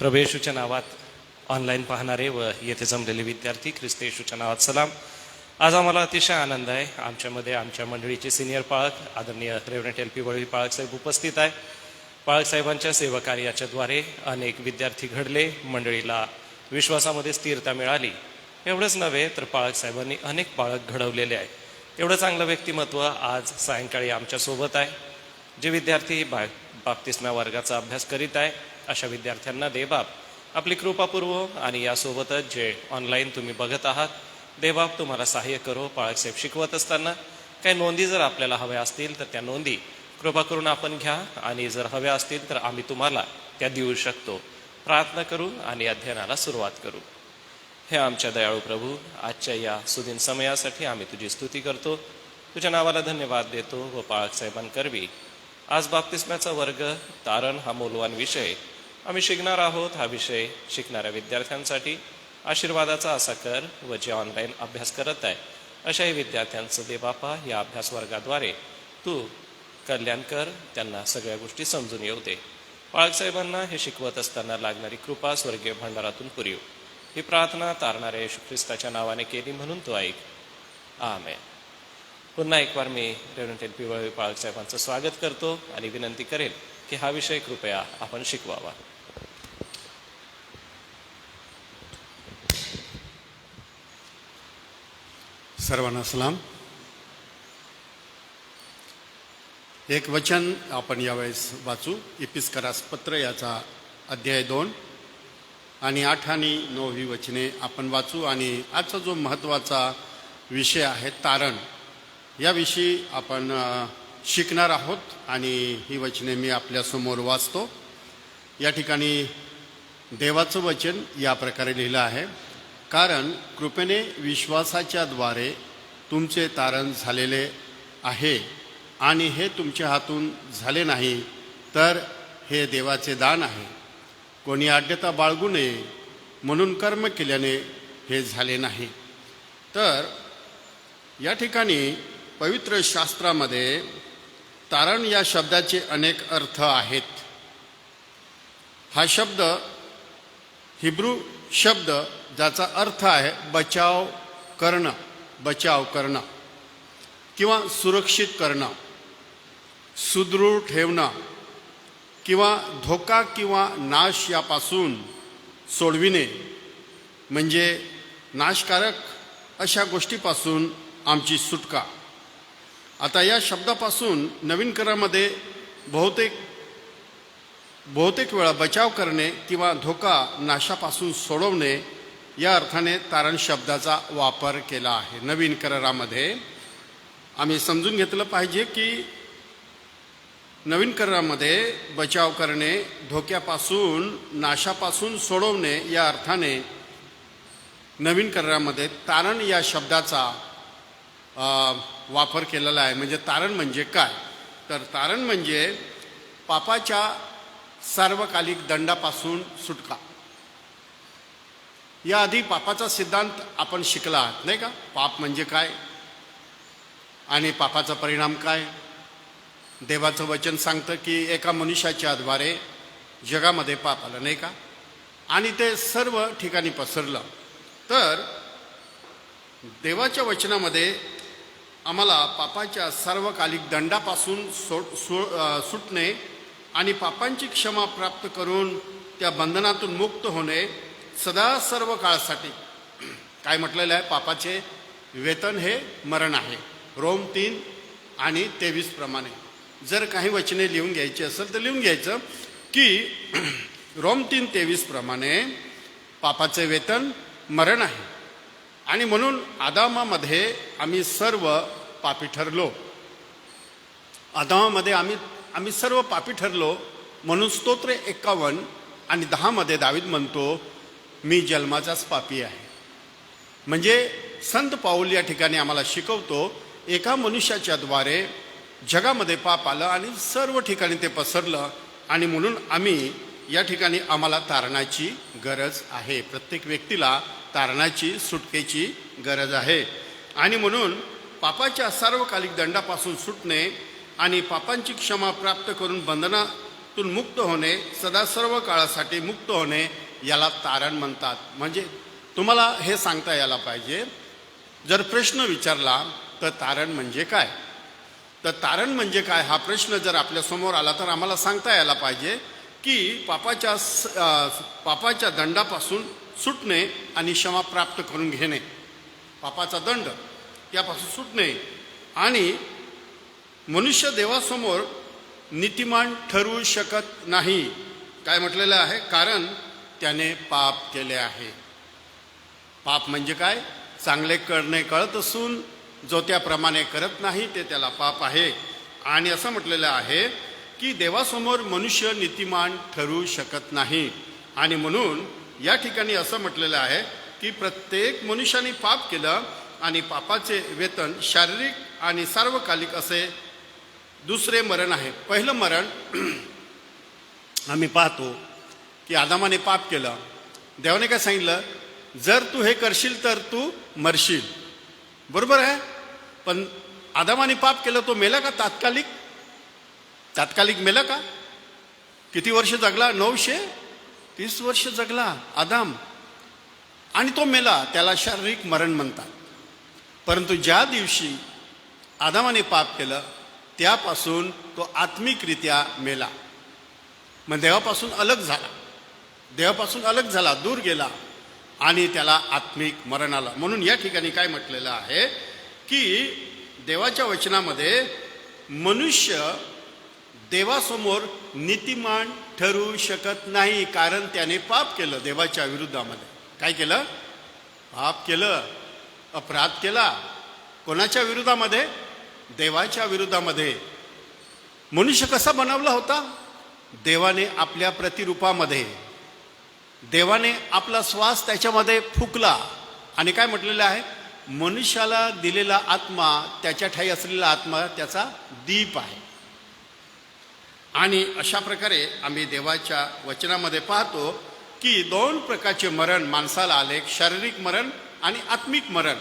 प्रभू येशूच्या नावात ऑनलाईन पाहणारे व येथे जमलेले विद्यार्थी, ख्रिस्त येशूच्या नावात सलाम. आज आम्हाला अतिशय आनंद आहे. आमच्यामध्ये आमच्या मंडळीचे सिनियर पाळक आदरणीय रेव्हरंड LP वळवी पाळक साहेब उपस्थित आहे. पाळक साहेबांच्या सेवाकार्याच्याद्वारे अनेक विद्यार्थी घडले, मंडळीला विश्वासामध्ये स्थिरता मिळाली. एवढंच नव्हे तर पाळक साहेबांनी अनेक पाळक घडवलेले आहे. एवढं चांगलं व्यक्तिमत्व आज सायंकाळी आमच्यासोबत आहे. जे विद्यार्थी बाप्तिस्मा वर्गाचा अभ्यास करीत आहे अशा विद्यार्थ्यांना देवबाप आपली कृपापूर्व आणि यासोबतच जे ऑनलाईन तुम्ही बघत आहात, देवबाप तुम्हाला सहाय्य करो. पाळक साहेब शिकवत असताना काही नोंदी जर आपल्याला हव्या असतील तर त्या नोंदी कृपा करून आपण घ्या, आणि जर हव्या असतील तर आम्ही तुम्हाला त्या देऊ शकतो. प्रार्थना करू आणि अध्ययनाला सुरुवात करू. हे आमच्या दयाळू प्रभू, आजच्या या सुदीन समयासाठी आम्ही तुझी स्तुती करतो, तुझ्या नावाला धन्यवाद देतो. व पाळक साहेबांकरवी आज बाप्तिस्म्याचा वर्ग तारण हा मौल्यवान विषय आम्ही शिकणार आहोत. हा विषय शिकणाऱ्या विद्यार्थ्यांसाठी आशीर्वादाचा असा कर, व जे ऑनलाईन अभ्यास करत आहे अशाही विद्यार्थ्यांचं दे बापा या अभ्यास वर्गाद्वारे तू कल्याण कर, त्यांना सगळ्या गोष्टी समजून येऊ दे. पाळक साहेबांना हे शिकवत असताना लागणारी कृपा स्वर्गीय भंडारातून पुरव. ही प्रार्थना तारणाऱ्या येशू ख्रिस्ताच्या नावाने केली म्हणून तो ऐक. आमेन. पुन्हा एक बार मी रेव्हरंड LP वळवी पाळक साहेबांचं स्वागत करतो आणि विनंती करेल की हा विषय कृपया आपण शिकवावा. सर्वांना सलाम. एक वचन आपण यावेळेस वाचू. इपिस्करास पत्र याचा अध्याय 2 आणि 8 आणि 9 ही वचने आपण वाचू. आणि आजचा जो महत्त्वाचा विषय आहे तारण, याविषयी आपण शिकणार आहोत. आणि ही वचने मी आपल्यासमोर वाचतो. या ठिकाणी देवाचं वचन या प्रकारे लिहिलं आहे. कारण कृपेने विश्वासाच्या द्वारे तुमचे तारण झालेले आहे, आणि हे तुमच्या हातून झाले नाही, तर हे देवाचे दान आहे. कोणी आड्यता बाळगू नये म्हणून कर्म केल्याने हे झाले नाही. तर या ठिकाणी पवित्र शास्त्रामध्ये तारण या शब्दाचे अनेक अर्थ आहेत. हा शब्द हिब्रू शब्द ज्याचा अर्थ आहे बचाव करणं किंवा सुरक्षित करणं, सुदृढ ठेवणं किंवा धोका किंवा नाश यापासून सोडविणे, म्हणजे नाशकारक अशा गोष्टीपासून आमची सुटका. आता या शब्दापासून नवीन करारामध्ये बहुतेक वेळा बचाव करणे किंवा धोका नाशापासून सोडवणे या अर्थाने तारण शब्दाचा वापर केला आहे. नवीन करारामध्ये आम्ही समजून घेतलं पाहिजे की नवीन करारामध्ये बचाव करणे, धोक्यापासून नाशापासून सोडवणे या अर्थाने नवीन करारामध्ये तारण या शब्दाचा वापर केलेला आहे. म्हणजे तारण म्हणजे काय? तर तारण म्हणजे पापाच्या सार्वकालिक दंडापासून सुटका. याआधी पापाचा सिद्धांत आपण शिकला आहात नाही का? पाप म्हणजे काय आणि पापाचा परिणाम काय. देवाचं वचन सांगतं की एका मनुष्याच्या द्वारे जगामध्ये पाप आलं नाही का, आणि ते सर्व ठिकाणी पसरलं. तर देवाच्या वचनामध्ये आम्हाला पापाच्या सार्वकालिक दंडापासून सुटणे आणि पापांची क्षमा प्राप्त करून त्या बंधनातून मुक्त होणे सदा सर्व काळासाठी. काय म्हटलेलं आहे? पापाचे वेतन हे मरण आहे, रोम 3 आणि 23 प्रमाणे. जर काही वचने लिहून घ्यायची असेल तर लिहून घ्यायचं की रोम 3:23 प्रमाणे पापाचे वेतन मरण आहे. आणि म्हणून आदामामध्ये आम्ही सर्व पापी ठरलो. आदामामध्ये आम्ही सर्व पापी ठरलो. म्हणून स्तोत्र 51 आणि 10 मध्ये दावीद म्हणतो, मी जन्माचाच पापी आहे. म्हणजे संत पाऊल या ठिकाणी आम्हाला शिकवतो, एका मनुष्याच्या द्वारे जगामध्ये पाप आलं आणि सर्व ठिकाणी ते पसरलं, आणि म्हणून या ठिकाणी आम्हाला तारणाची गरज आहे. प्रत्येक व्यक्तीला तारणाची, सुटकेची गरज आहे. आणि म्हणून पापाच्या सार्वकालिक दंडापासून सुटणे आणि पापांची क्षमा प्राप्त करून तून मुक्त होणे, सदा सर्व काळासाठी मुक्त होणे याला तारण म्हणतात. म्हणजे तुम्हाला हे सांगता यायला पाहिजे, जर प्रश्न विचारला तर तारण म्हणजे काय, तर तारण म्हणजे काय हा प्रश्न जर आपल्यासमोर आला तर आम्हाला सांगता यायला पाहिजे की पापाच्या दंडापासून सुटणे आणि क्षमा प्राप्त करून घेणे, पापाचा दंड त्यापासून सुटणे, आणि मनुष्य देवासमोर नीतिमान ठरवू शकत नाही. काय म्हटलेलं आहे? कारण त्याने पाप केले आहे. पाप म्हणजे काय? चांगले करणे कळत असून जो त्याप्रमाणे करत नाही ते त्याला पाप आहे. आणि असं म्हटलेलं आहे की देवासमोर मनुष्य नीतिमान ठरवू शकत नाही. आणि म्हणून या ठिकाणी असं म्हटलेलं आहे की प्रत्येक मनुष्याने पाप केलं आणि पापाचे वेतन शारीरिक आणि सार्वकालिक असे दुसरे मरण आहे. पहिलं मरण आम्ही पाहतो की आदामाने पाप केलं. देवाने काय सांगितलं? जर तू हे करशील तर तू मरशील. बरोबर आहे. पण आदामाने पाप केलं, तो मेला का? तात्कालिक मेला का? किती वर्ष जगला? 930 वर्ष जगला आदाम, आणि तो मेला. त्याला शारीरिक मरण म्हणतात. परंतु ज्या दिवशी आदामाने पाप केलं त्यापासून तो आत्मिकरित्या मेला. मग देवापासून अलग झाला, दूर गेला, आणि त्याला आत्मिक मरण आलं. म्हणून या ठिकाणी काय म्हटलेलं आहे की देवाच्या वचनामध्ये मनुष्य देवासमोर नीतिमान ठरवू शकत नाही, कारण त्याने पाप केलं. देवाच्या विरुद्धामध्ये काय केलं? पाप केलं, अपराध केला. कोणाच्या विरुद्धामध्ये? देवाच्या विरुद्धामध्ये. मनुष्य कसा बनवला होता? देवाने आपल्या प्रतिरूपामध्ये, देवाने आपला श्वास त्याच्यामध्ये फुकला. आणि काय म्हटलेलं आहे? मनुष्याला दिलेला आत्मा, त्याच्या ठाई असलेला आत्मा त्याचा दीप आहे. आणि अशा प्रकारे आम्ही देवाच्या वचनामध्ये पाहतो की 2 प्रकारचे मरण माणसाला आले, शारीरिक मरण आणि आत्मिक मरण.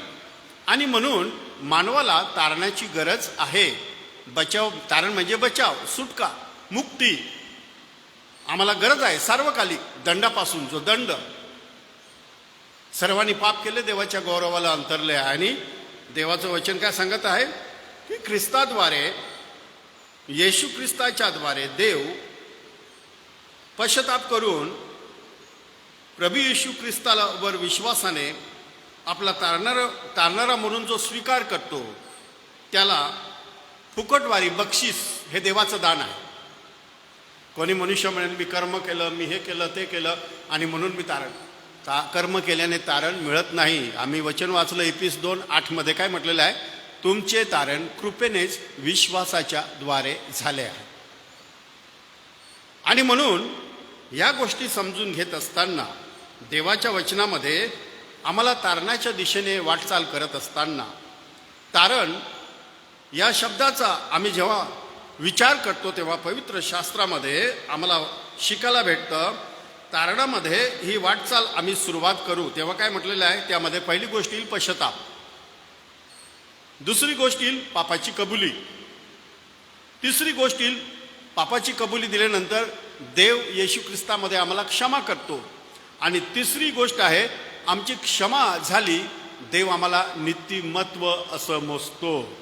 आणि म्हणून मानवाला तारणाची गरज आहे. तारण म्हणजे बचाव, सुटका, मुक्ती. आम्हाला गरज आहे सार्वकालिक दंडापासून. जो दंड सर्वांनी पाप केले, देवाच्या गौरवाला अंतरले. आणि देवाचं वचन काय सांगत आहे की ख्रिस्ताद्वारे, येशू ख्रिस्ताच्या द्वारे देव पश्चाताप करून प्रभू येशू ख्रिस्तावर विश्वासाने आपला तारणारा म्हणून जो स्वीकार करतो त्याला फुकटवारी बक्षीस हे देवाचं दान आहे. कोणी मनुष्य म्हणेल मी कर्म केलं, मी हे केलं, ते केलं, आणि म्हणून मी कर्म केल्याने तारण मिळत नाही. आम्ही वचन वाचलं Ephesus 2:8 काय म्हटलेलं आहे? तुमचे तारण कृपेनेच विश्वासाच्या द्वारे झाले आहे. आणि म्हणून या गोष्टी समजून घेत असताना देवाच्या वचनामध्ये आम्हाला तारणाच्या दिशेने वाटचाल करत असताना, तारण या शब्दाचा आम्ही जेव्हा विचार करतो तेव्हा पवित्र शास्त्रामध्ये आम्हाला शिकायला भेटतं. तारणामध्ये ही वाटचाल आम्ही सुरुवात करू तेव्हा काय म्हटलेलं आहे? त्यामध्ये पहिली गोष्ट येईल पश्चाताप, दुसरी गोष्ट येईल पापाची कबुली, तिसरी गोष्ट येईल पापाची कबुली दिल्यानंतर देव येशू ख्रिस्तामध्ये आम्हाला क्षमा करतो, आणि तिसरी गोष्ट आहे आमची क्षमा झाली, देव आम्हाला नीतिमत्व असं मोजतो.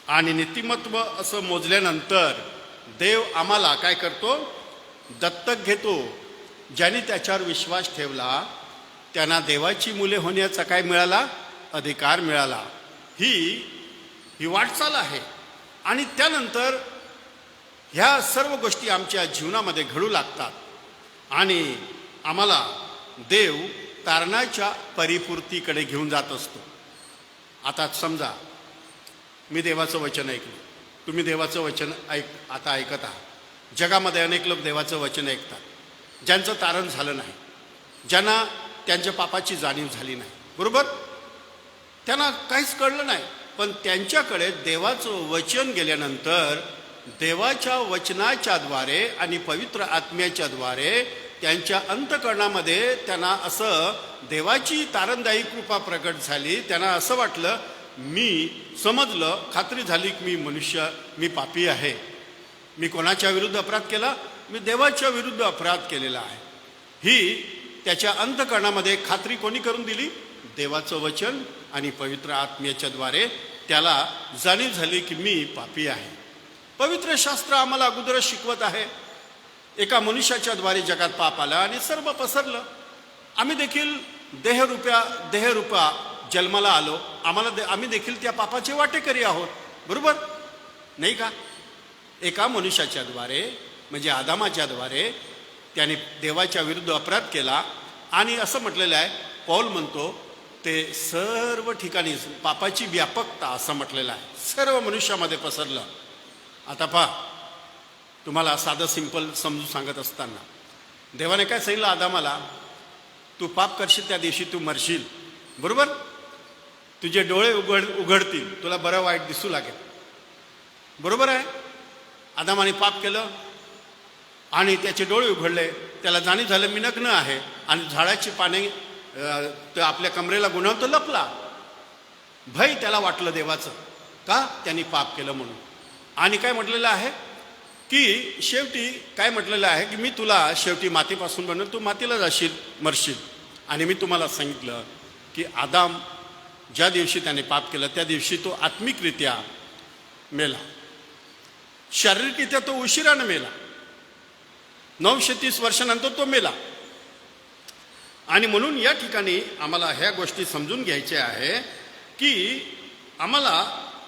आणि नीतिमत्व असं मोजल्यानंतर देव आम्हाला काय करतो? दत्तक घेतो. ज्यांनी त्याच्यावर विश्वास ठेवला त्यांना देवाची मुले होण्याचा काय मिळाला? अधिकार मिळाला. ही वाटचाल आहे. आणि त्यानंतर ह्या सर्व गोष्टी आमच्या जीवनामध्ये घडू लागतात आणि आम्हाला देव तारणाच्या परिपूर्तीकडे घेऊन जात असतो. आता समजा मी देवाचं वचन ऐकलं, तुम्ही देवाचं वचन आता ऐकत आहात. जगामध्ये अनेक लोक देवाचं वचन ऐकतात ज्यांचं तारण झालं नाही, ज्यांना त्यांच्या पापाची जाणीव झाली नाही. बरोबर? त्यांना काहीच कळलं नाही, पण त्यांच्याकडे देवाचं वचन गेल्यानंतर देवाच्या वचनाच्या द्वारे आणि पवित्र आत्म्याच्या द्वारे त्यांच्या अंतःकरणामध्ये त्यांना असं देवाची तारणदायी कृपा प्रकट झाली. त्यांना असं वाटलं, मी समजलं, खात्री झाली की मी पापी आहे. मी कोणाच्या विरुद्ध अपराध केला? मी देवाच्या विरुद्ध अपराध केलेला आहे, ही त्याच्या अंतःकरणामध्ये खात्री कोणी करून दिली? देवाचं वचन आणि पवित्र आत्म्याच्या द्वारे त्याला जाणीव झाली की मी पापी आहे. पवित्र शास्त्र आम्हाला अगोदरच शिकवत आहे, एका मनुष्याच्या द्वारे जगात पाप आला आणि सर्व पसरलं. आम्ही देखील देहरूपा जन्माला आलो, आम्ही देखील त्या पापाचे वाटेकरी आहोत, बरोबर नाही का? एका मनुष्याच्या द्वारे म्हणजे आदामाच्या द्वारे त्याने देवाच्या विरुद्ध अपराध केला. आणि असं म्हटलेलं आहे, पौल म्हणतो ते सर्व ठिकाणी पापाची व्यापकता असं म्हटलेलं आहे, सर्व मनुष्यामध्ये पसरलं. आता पहा, तुम्हाला साधं सिंपल समजून सांगत असताना देवाने काय सांगितलं आदामाला? तू पाप करशील त्या दिवशी तू मरशील, बरोबर? तुझे डोळे उघडतील, तुला बरं वाईट दिसू लागेल, बरोबर आहे? आदामाने पाप केलं आणि त्याचे डोळे उघडले, त्याला जाणीव झालं मी नग्न आहे, आणि झाडाची पाने तर आपल्या कमरेला गुणावतो लपला. भय त्याला वाटलं देवाचं, का? त्यांनी पाप केलं म्हणून. आणि काय म्हटलेलं आहे की शेवटी काय म्हटलेलं आहे की मी तुला शेवटी मातीपासून बनवून तू मातीला जाशील, मरशील. आणि मी तुम्हाला सांगितलं की आदाम ज्या दिवशी त्याने पाप केलं त्या दिवशी तो आत्मिकरित्या मेला, शारीरिकरित्या तो उशिरानं मेला, 930 वर्षानंतर तो मेला. आणि म्हणून या ठिकाणी आम्हाला ह्या गोष्टी समजून घ्यायच्या आहे की आम्हाला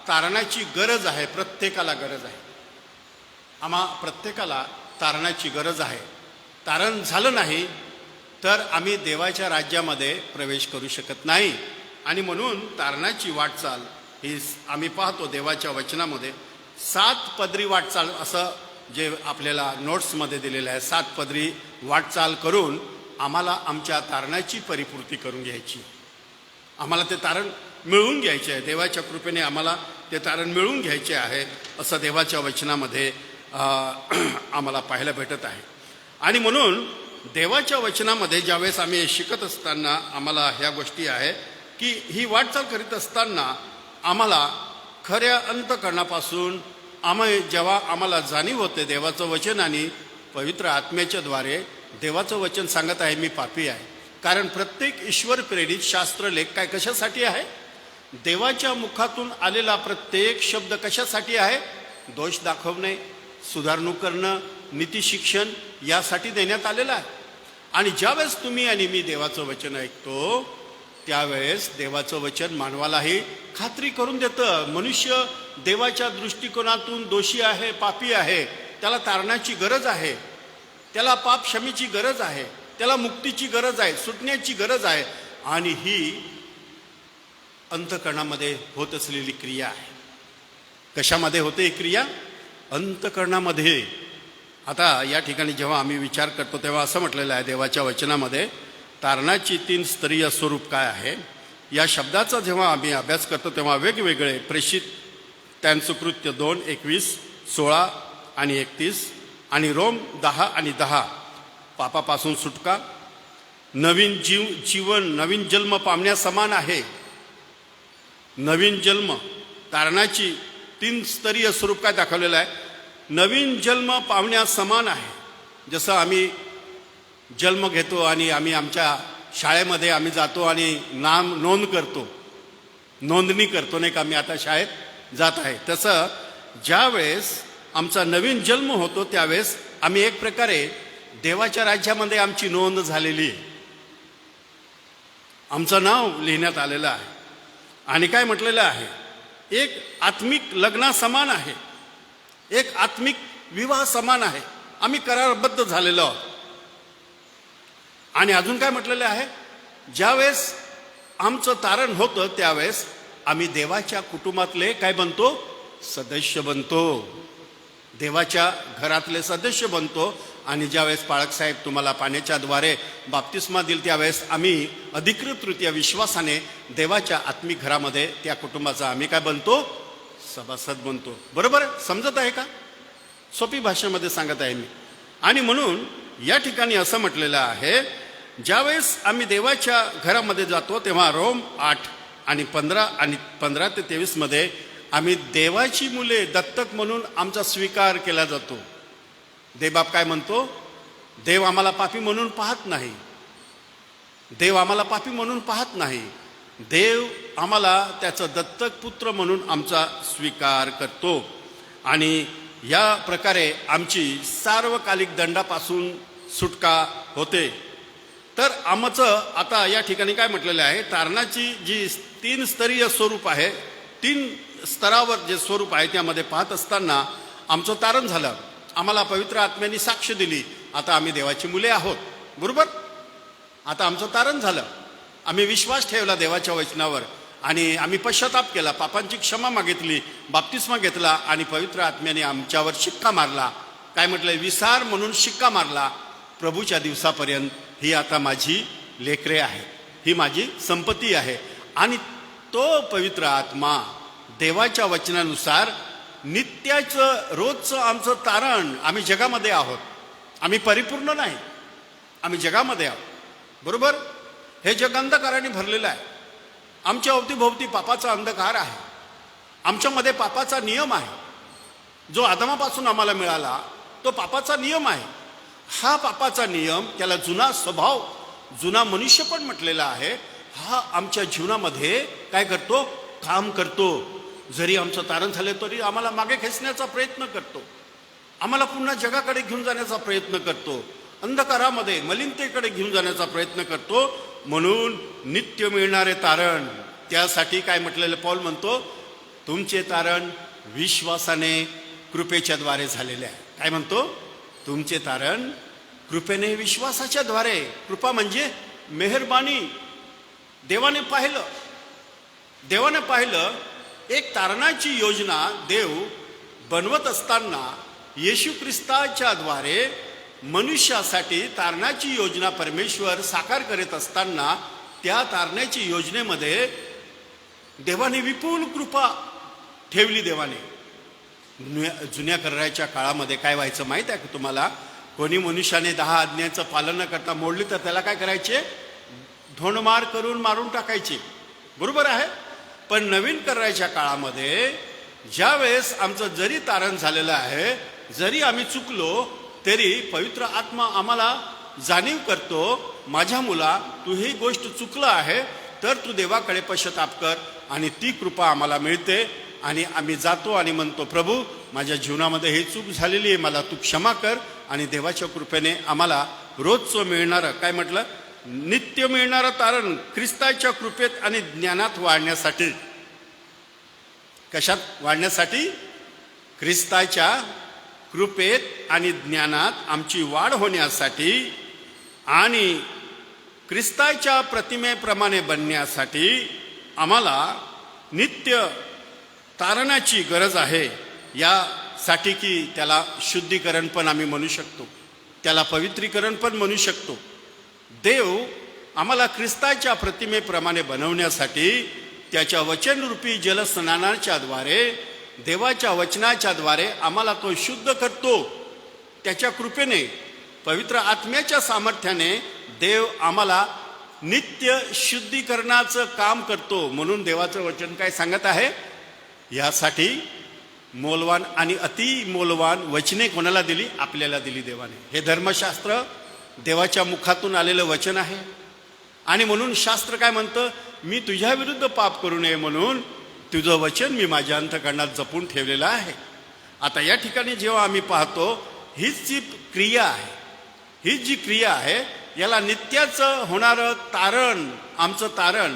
तारणाची गरज आहे, प्रत्येकाला गरज आहे. आम्हा प्रत्येकाला तारणाची गरज आहे. तारण झालं नाही तर आम्ही देवाच्या राज्यामध्ये प्रवेश करू शकत नाही. आणि म्हणून तारणाची वाटचाल ही आम्ही पाहतो देवाच्या वचनामध्ये 7 पदरी वाटचाल असं जे आपल्याला नोट्समध्ये दिलेलं आहे. 7 पदरी वाटचाल करून आम्हाला आमच्या तारणाची परिपूर्ती करून घ्यायची, आम्हाला ते तारण मिळवून घ्यायचे आहे. देवाच्या कृपेने आम्हाला ते तारण मिळवून घ्यायचे आहे असं देवाच्या वचनामध्ये आम्हाला पाहायला भेटत आहे. आणि म्हणून देवाच्या वचनामध्ये ज्यावेळेस आम्ही शिकत असताना आम्हाला ह्या गोष्टी आहे की ही वाटचाल करीत असताना आम्हाला खऱ्या अंतःकरणापासून जेव्हा आम्हाला जाणीव होते देवाचं वचन आणि पवित्र आत्म्याच्या द्वारे देवाचं वचन सांगत आहे मी पापी आहे. कारण प्रत्येक ईश्वर प्रेरित शास्त्रलेख काय कशासाठी आहे? देवाच्या मुखातून आलेला प्रत्येक शब्द कशासाठी आहे? दोष दाखवणे, सुधारणूक करणं, नीती शिक्षण यासाठी देण्यात आलेला आहे. आणि ज्यावेळेस तुम्ही आणि मी देवाचं वचन ऐकतो त्यावेळेस देवाचं वचन मानवालाही खात्री करून देतं मनुष्य देवाच्या दृष्टिकोनातून दोषी आहे, पापी आहे, त्याला तारणाची गरज आहे, त्याला पाप क्षमेची गरज आहे, त्याला मुक्तीची गरज आहे, सुटण्याची गरज आहे. आणि ही अंतःकरणामध्ये होत असलेली क्रिया आहे. कशामध्ये होते ही क्रिया? अंतःकरणामध्ये. आता या ठिकाणी जेव्हा आम्ही विचार करतो तेव्हा असं म्हटलेलं आहे देवाच्या वचनामध्ये तारणाची 3 स्तरीय स्वरूप काय आहे. या शब्दाचा जेव्हा आम्ही अभ्यास करतो तेव्हा वेगवेगळे प्रेषित त्यांचं कृत्य 2, 21, 16 आणि 31 आणि रोम 10 आणि 10 पापापासून सुटका, नवीन जीवन, नवीन जन्म पावण्या समान आहे. नवीन जन्म, तारणाची 3 स्तरीय स्वरूप काय दाखवलेलं आहे? नवीन जन्म पावण्या समान आहे. जसं आम्ही जन्म घेतो आणि आम्ही आमच्या शाळेमध्ये आम्ही जातो आणि नाम नोंदणी करतो नाही का, मी आता शाळेत जात आहे. तसं ज्यावेळेस आमचा नवीन जन्म होतो त्यावेळेस आम्ही एक प्रकारे देवाच्या राज्यामध्ये आमची नोंद झालेली आहे, आमचं नाव लिहिण्यात आलेलं आहे. आणि काय म्हटलेलं आहे? एक आत्मिक लग्ना समान आहे, एक आत्मिक विवाह समान आहे, आम्ही करारबद्ध झालेलो आहोत. आणि अजून काय म्हटलेलं आहे? ज्यावेळेस आमचं तारण होतं त्यावेळेस आम्ही देवाच्या कुटुंबातले काय बनतो? सदस्य बनतो, देवाच्या घरातले सदस्य बनतो. आणि ज्यावेळेस पाळकसाहेब तुम्हाला पाण्याच्या द्वारे बाप्तिस्मा दिल त्यावेळेस आम्ही अधिकृतरित्या विश्वासाने देवाच्या आत्मिक घरामध्ये त्या कुटुंबाचा आम्ही काय बनतो? सभासद बनतो. बरोबर समजत आहे का? सोपी भाषेमध्ये सांगत आहे मी. आणि म्हणून या ठिकाणी असं म्हटलेलं आहे ज्यावेळेस आम्ही देवाच्या घरामध्ये जातो तेव्हा रोम 8 आणि 15 ते 23 मध्ये आम्ही देवाची मुले दत्तक म्हणून आमचा स्वीकार केला जातो. देवबाप काय म्हणतो? देव आम्हाला पापी म्हणून पाहत नाही. देव आम्हाला पापी म्हणून पाहत नाही. देव आम्हाला त्याचं दत्तक पुत्र म्हणून आमचा स्वीकार करतो आणि या प्रकारे आमची सार्वकालिक दंडापासून सुटका होते. तर आमचं आता या ठिकाणी काय म्हटलेलं आहे? तारणाची जी 3 स्तरीय स्वरूप आहे, 3 स्तरावर जे स्वरूप आहे त्यामध्ये पाहत असताना आमचं तारण झालं. आम्हाला पवित्र आत्म्याने साक्ष दिली. आता आम्ही देवाची मुले आहोत. बरोबर? आता आमचं तारण झालं. आम्ही विश्वास ठेवला देवाच्या वचनावर आणि आम्ही पश्चाताप केला, पापांची क्षमा मागितली, बाप्तिस्मा घेतला आणि पवित्र आत्म्याने आमच्यावर शिक्का मारला. काय म्हटलंय? विसार म्हणून शिक्का मारला. प्रभूच्या दिवसापर्यंत ही आता माझी लेकरे आहे, ही माझी संपत्ती आहे. आणि तो पवित्र आत्मा देवाच्या वचनानुसार नित्याचं रोजचं आमचं तारण. आम्ही जगामध्ये आहोत, आम्ही परिपूर्ण नाही, आम्ही जगामध्ये आहोत. बरोबर? हे जग अंधकाराने भरलेलं आहे. आमच्या अवतीभोवती पापाचा अंधकार आहे. आमच्यामध्ये पापाचा नियम आहे जो आदमापासून आम्हाला मिळाला. तो पापाचा नियम आहे. हा पापाचा नियम, त्याला जुना स्वभाव, जुना मनुष्य पण म्हटलेला आहे, हा आमच्या जीवनामध्ये काय करतो? काम करतो. जरी आमचं तारण झाले तरी आम्हाला मागे खेचण्याचा प्रयत्न करतो. आम्हाला पुन्हा जगाकडे घेऊन जाण्याचा प्रयत्न करतो. अंधकारामध्ये मलिनतेकडे घेऊन जाण्याचा प्रयत्न करतो. म्हणून नित्य मिळणारे तारण, त्यासाठी काय म्हटलेलं पौल म्हणतो? तुमचे तारण विश्वासाने कृपेच्या द्वारे झालेले आहे. काय म्हणतो? तुमचे तारण कृपेने विश्वासाच्या द्वारे. कृपा म्हणजे मेहरबानी. देवाने पाहिलं एक तारणाची योजना देव बनवत असताना येशू ख्रिस्ताच्या द्वारे मनुष्यासाठी तारणाची योजना परमेश्वर साकार करत असताना त्या तारणाची योजनेमध्ये देवाने विपुल कृपा ठेवली. देवाने जुन्या कराराच्या काळामध्ये काय व्हायचं माहीत आहे का तुम्हाला? कोणी मनुष्याने 10 आज्ञांचं पालन न करता मोडली तर त्याला काय करायचे? धोंडमार करून मारून टाकायचे. बरोबर आहे? पण नवीन कराराच्या काळामध्ये ज्या वेळेस आमचं जरी तारण झालेलं आहे, जरी आम्ही चुकलो तरी पवित्र आत्मा आम्हाला जाणीव करतो, माझ्या मुला तू ही गोष्ट चुकलं आहे तर तू देवाकडे पश्चाताप कर, आणि ती कृपा आम्हाला मिळते. आणि आम्ही जातो आणि म्हणतो, प्रभू माझ्या जीवनामध्ये ही चूक झालेली आहे, मला तू क्षमा कर. आणि देवाच्या कृपेने आम्हाला रोजचं मिळणारं, काय म्हटलं? नित्य मिळणारं तारण ख्रिस्ताच्या कृपेत आणि ज्ञानात वाढण्यासाठी. कशात वाढण्यासाठी? ख्रिस्ताच्या कृपेत आणि ज्ञानात आमची वाढ होण्यासाठी आणि ख्रिस्ताच्या प्रतिमेप्रमाणे बनण्यासाठी आम्हाला नित्य तारणाची गरज आहे. यासाठी की त्याला शुद्धीकरण पण आम्ही म्हणू शकतो, त्याला पवित्रीकरण पण म्हणू शकतो. देव आम्हाला ख्रिस्ताच्या प्रतिमेप्रमाणे बनवण्यासाठी त्याच्या वचनरूपी जलस्नानाच्या द्वारे, देवाच्या वचनाच्या द्वारे आम्हाला तो शुद्ध करतो. त्याच्या कृपेने, पवित्र आत्म्याच्या सामर्थ्याने देव आम्हाला नित्य शुद्धीकरणाचं काम करतो. म्हणून देवाचं वचन काय सांगत आहे? यासाठी मोलवान आणि अति मोलवान वचने कोणाला दिली? आपल्याला दिली देवाने. हे धर्मशास्त्र देवाच्या मुखातून आलेलं वचन आहे. आणि म्हणून शास्त्र काय म्हणतं? मी तुझ्या विरुद्ध पाप करू नये म्हणून तुझं वचन मी माझ्या अंतःकरणात जपून ठेवलेलं आहे. आता या ठिकाणी जेव्हा आम्ही पाहतो, हीच जी क्रिया आहे, ही जी क्रिया आहे, याला नित्याचं होणारं तारण, आमचं तारण,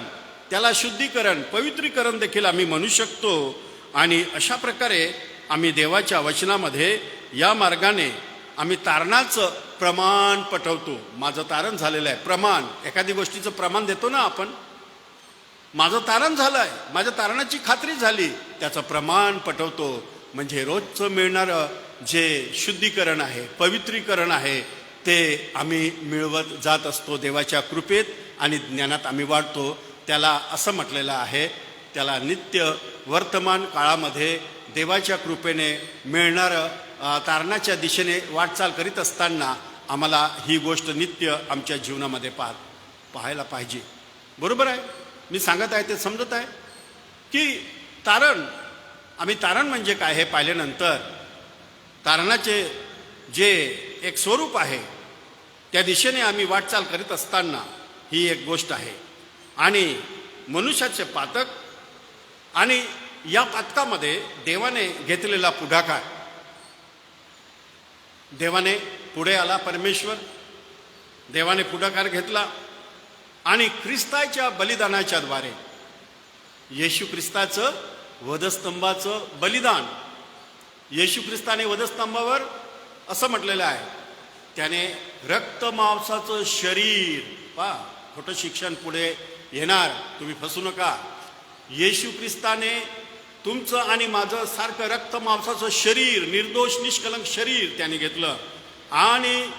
त्याला शुद्धीकरण, पवित्रीकरण देखील आम्ही म्हणू शकतो. आणि अशा प्रकारे आम्ही देवाच्या वचनामध्ये या मार्गाने आम्ही तारणाचं प्रमाण पटवतो. माझं तारण झालेलं आहे. प्रमाण, एखादी गोष्टीचं प्रमाण देतो ना आपण, माझं तारण झालं आहे, माझ्या तारणाची खात्री झाली, त्याचं प्रमाण पटवतो. म्हणजे रोजचं मिळणारं जे शुद्धीकरण आहे, पवित्रीकरण आहे, ते आम्ही मिळवत जात असतो. देवाच्या कृपेत आणि ज्ञानात आम्ही वाढतो. त्याला असं म्हटलेलं आहे, त्याला नित्य वर्तमान काळामध्ये देवाच्या कृपेने मिळणारं तारणाच्या दिशेने वाटचाल करीत असताना आम्हाला ही गोष्ट नित्य आमच्या जीवनामध्ये पाहायला पाहिजे. बरोबर आहे? मी सांगत आहे ते समजत आहे की तारण, आम्ही तारण म्हणजे काय हे पाहिल्यानंतर तारणाचे जे एक स्वरूप आहे त्या दिशेने आम्ही वाटचाल करीत असताना ही एक गोष्ट आहे. आणि मनुष्याचे पातक आणि या पातकामध्ये देवाने घेतलेला पुढाकार, देवाने पुढे आला परमेश्वर, देवाने पुढाकार घेतला आणि ख्रिस्ताच्या बलिदानाच्या द्वारे येशू ख्रिस्ताचं वधस्तंभाचं बलिदान, येशू ख्रिस्ताने वधस्तंभावर असं म्हटलेलं आहे, त्याने रक्त मांसाचं शरीर, पा खोटं शिक्षण पुढे येणार, तुम्ही फसू नका. येशू ख्रिस्ताने तुमचं आणि माझं सारखं रक्त मांसाचं शरीर, निर्दोष निष्कलंक शरीर त्याने घेतलं आणि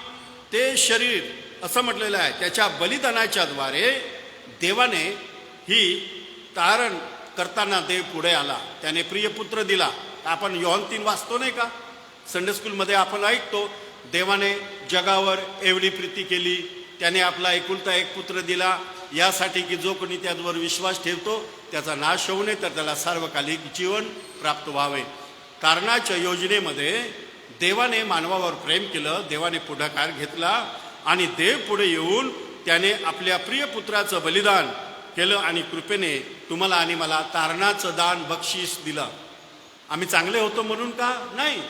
ते शरीर असं म्हटलेलं आहे त्याच्या बलिदानाच्या द्वारे देवाने ही तारण करताना देव पुढे आला, त्याने प्रियपुत्र दिला. आपण योहान 3 वाचतो नाही का, संडे स्कूलमध्ये आपण ऐकतो, देवाने जगावर एवढी प्रीती केली, त्याने आपला एकुलता एक पुत्र दिला यासाठी की जो कोणी त्यावर विश्वास ठेवतो त्याचा नाश होऊ नये तर त्याला सार्वकालिक जीवन प्राप्त व्हावे. तारणाच्या योजनेमध्ये देवाने मानवावर प्रेम केलं, देवाने पुढाकार घेतला आणि देव पुढे येऊन त्याने आपल्या प्रिय पुत्राचं बलिदान केलं आणि कृपेने तुम्हाला आणि मला तारणाचं दान बक्षीस दिलं. आम्ही चांगले होतो म्हणून का? नाही,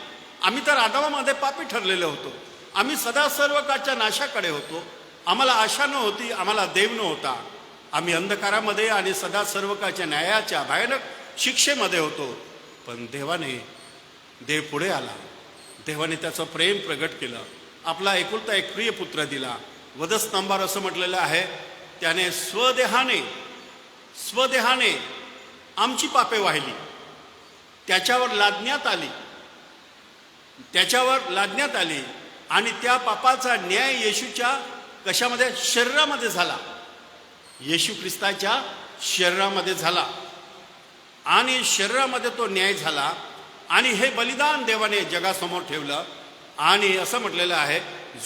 आम्ही तर आदामामध्ये पापी ठरलेले होतो. आम्ही सदा सर्वकाळच्या नाशाकडे होतो. आम्हाला आशा नव्हती, आम्हाला देव नव्हता. आम्ही अंधकारामध्ये आणि सदा सर्वकाळच्या न्यायाच्या भयानक शिक्षेमध्ये होतो. पण देव पुढे आला, देवाने त्याचं प्रेम प्रगट केलं, आपला एकुलता एक प्रिय पुत्र दिला. वधस्तंभावर असं म्हटलेलं आहे, त्याने स्वदेहाने आमची पापे वाहिली, त्याच्यावर लादण्यात आली आणि त्या पापाचा न्याय येशूच्या कशामध्ये? शरीरामध्ये झाला. येशू ख्रिस्ताच्या शरीरामध्ये झाला आणि शरीरामध्ये तो न्याय झाला आणि हे बलिदान देवाने जगासमोर ठेवलं. आणि असं म्हटलेलं आहे,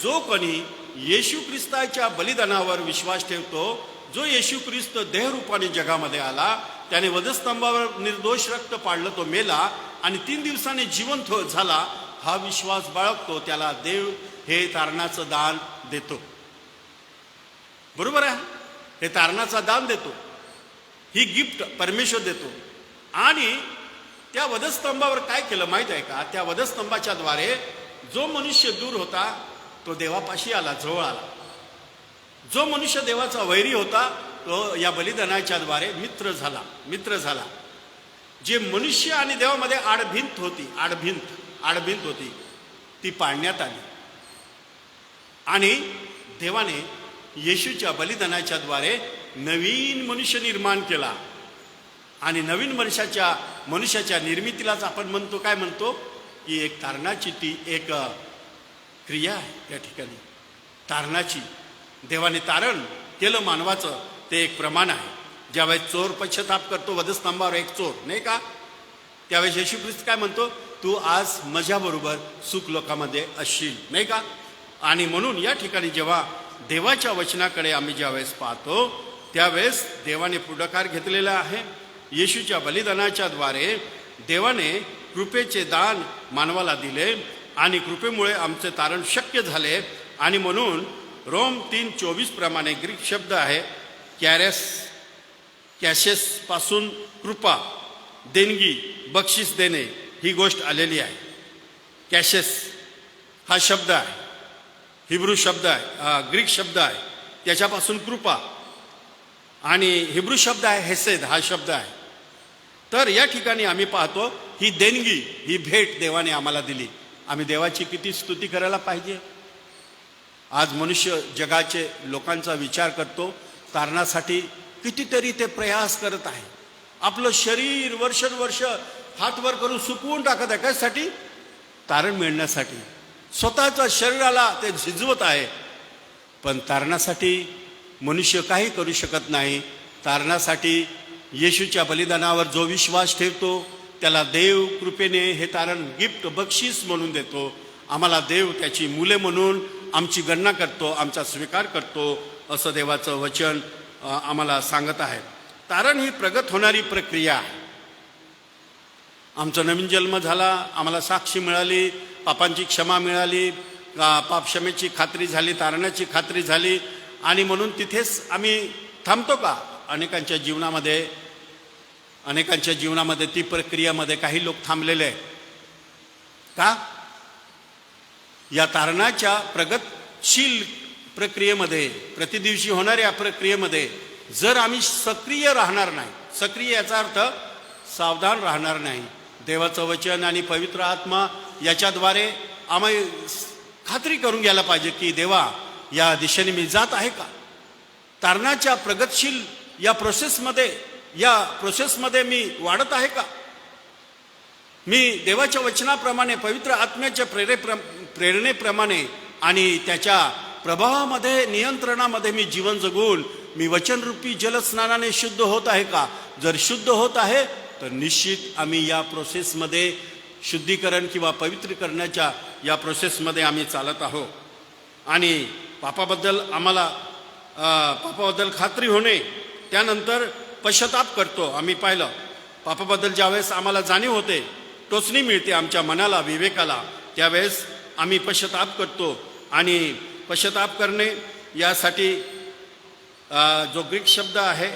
जो कोणी येशू ख्रिस्ताच्या बलिदानावर विश्वास ठेवतो, जो येशू ख्रिस्त देहरूपाने जगामध्ये आला, त्याने वधस्तंभावर निर्दोष रक्त पाडलं, तो मेला आणि 3 दिवसांनी जिवंत झाला, हा विश्वास बाळगतो, त्याला देव हे तारणाचं दान देतो. बरोबर आहे, हे तारणाचं दान देतो, ही गिफ्ट परमेश्वर देतो. आणि त्या वधस्तंभावर काय केलं माहीत आहे का? त्या वधस्तंभाच्या द्वारे जो मनुष्य दूर होता तो देवापाशी आला, जवळ आला. जो मनुष्य देवाचा वैरी होता तो या बलिदानाच्या द्वारे मित्र झाला. जे मनुष्य आणि देवामध्ये आडभिंत होती ती पाडण्यात आली आणि देवाने येशूच्या बलिदानाच्या द्वारे नवीन मनुष्य निर्माण केला. आणि नवीन मनुष्याच्या निर्मितीलाच आपण म्हणतो, काय म्हणतो की एक तारणाची ती एक क्रिया आहे. त्या ठिकाणी तारणाची देवाने तारण केलं मानवाचं, ते एक प्रमाण आहे. ज्यावेळेस चोर पश्चाताप करतो वधस्तंभावर, एक चोर नाही का, त्यावेळेस येशू ख्रिस्त काय म्हणतो? तू आज माझ्याबरोबर सुख लोकांमध्ये असशील, नाही का? आणि म्हणून या ठिकाणी जेव्हा देवाच्या वचनाकडे आम्ही ज्यावेळेस पाहतो त्यावेळेस देवाने पुढाकार घेतलेला आहे. येशूच्या बलिदानाच्या द्वारे देवाने कृपेचे दान मानवाला दिले आणि कृपेमुळे आमचे तारण शक्य झाले. आणि म्हणून रोम 3:24 प्रमाणे ग्रीक शब्द आहे कॅशेस पासून कृपा, देणगी, बक्षीस देणे ही गोष्ट आलेली आहे. कॅशेस हा शब्द आहे, हिब्रू शब्द आहे, ग्रीक शब्द आहे, त्याच्यापासून कृपा, आणि हिब्रू शब्द आहे हेसेद हा शब्द आहे. तर या ठिकाणी आम्ही पाहतो ही देणगी, ही भेट देवाने आम्हाला दिली. आम्ही देवाची किती स्तुती करायला पाहिजे. आज मनुष्य जगाचे लोकांचा विचार करतो, तारणासाठी कितीतरी ते प्रयास करत आहे. आपलं शरीर वर्षानुवर्ष हातवर करून सुकवून टाकत आहे, कशासाठी? तारण मिळण्यासाठी. स्वतःच्या शरीराला ते झिजवत आहे. पण तारणासाठी मनुष्य काही करू शकत नाही. तारणासाठी येशूच्या बलिदानावर जो विश्वास ठेवतो त्याला देव कृपेने हे तारण गिफ्ट, बक्षीस म्हणून देतो. आम्हाला देव त्याची मुले म्हणून आमची गणना करतो, आमचा स्वीकार करतो, असं देवाचं वचन आम्हाला सांगत आहे. तारण ही प्रगत होणारी प्रक्रिया आहे. आमचा नवीन जन्म झाला, आम्हाला साक्षी मिळाली, पापांची क्षमा मिळाली, पापक्षमेची खात्री झाली, तारणाची खात्री झाली आणि म्हणून तिथेच आम्ही थांबतो का? अनेकांच्या जीवनामध्ये ती प्रक्रियामध्ये काही लोक थांबलेले आहेत का? या तारणाच्या प्रगतशील प्रक्रियेमध्ये, प्रतिदिवशी होणाऱ्या प्रक्रियेमध्ये जर आम्ही सक्रिय राहणार नाही, सक्रिय याचा अर्थ सावधान राहणार नाही, देवाचं वचन आणि पवित्र आत्मा याच्याद्वारे आम्ही खात्री करून घ्यायला पाहिजे की देवा या दिशेने मी जात आहे का? तारणाच्या प्रगतशील या प्रोसेसमध्ये मी वाढत आहे का? मी देवाच्या वचनाप्रमाणे, पवित्र आत्म्याच्या प्रेरणेप्रमाणे आणि त्याच्या प्रभावामध्ये, नियंत्रणामध्ये मी जीवन जगून मी वचनरूपी जलस्नानाने शुद्ध होत आहे का? जर शुद्ध होत आहे तर निश्चित आम्ही या प्रोसेसमध्ये, शुद्धीकरण किंवा पवित्रीकरणाच्या या प्रोसेसमध्ये आम्ही चालत आहोत. आणि पापाबद्दल खात्री होणे, त्यानंतर पश्चाताप करतो. आम्ही पाहिलं पापाबद्दल ज्यावेळेस आम्हाला जाणीव होते, टोचणी मिळते आमच्या मनाला, विवेकाला, त्यावेळेस आम्ही पश्चाताप करतो. आणि पश्चाताप करणे यासाठी जो ग्रीक शब्द आहे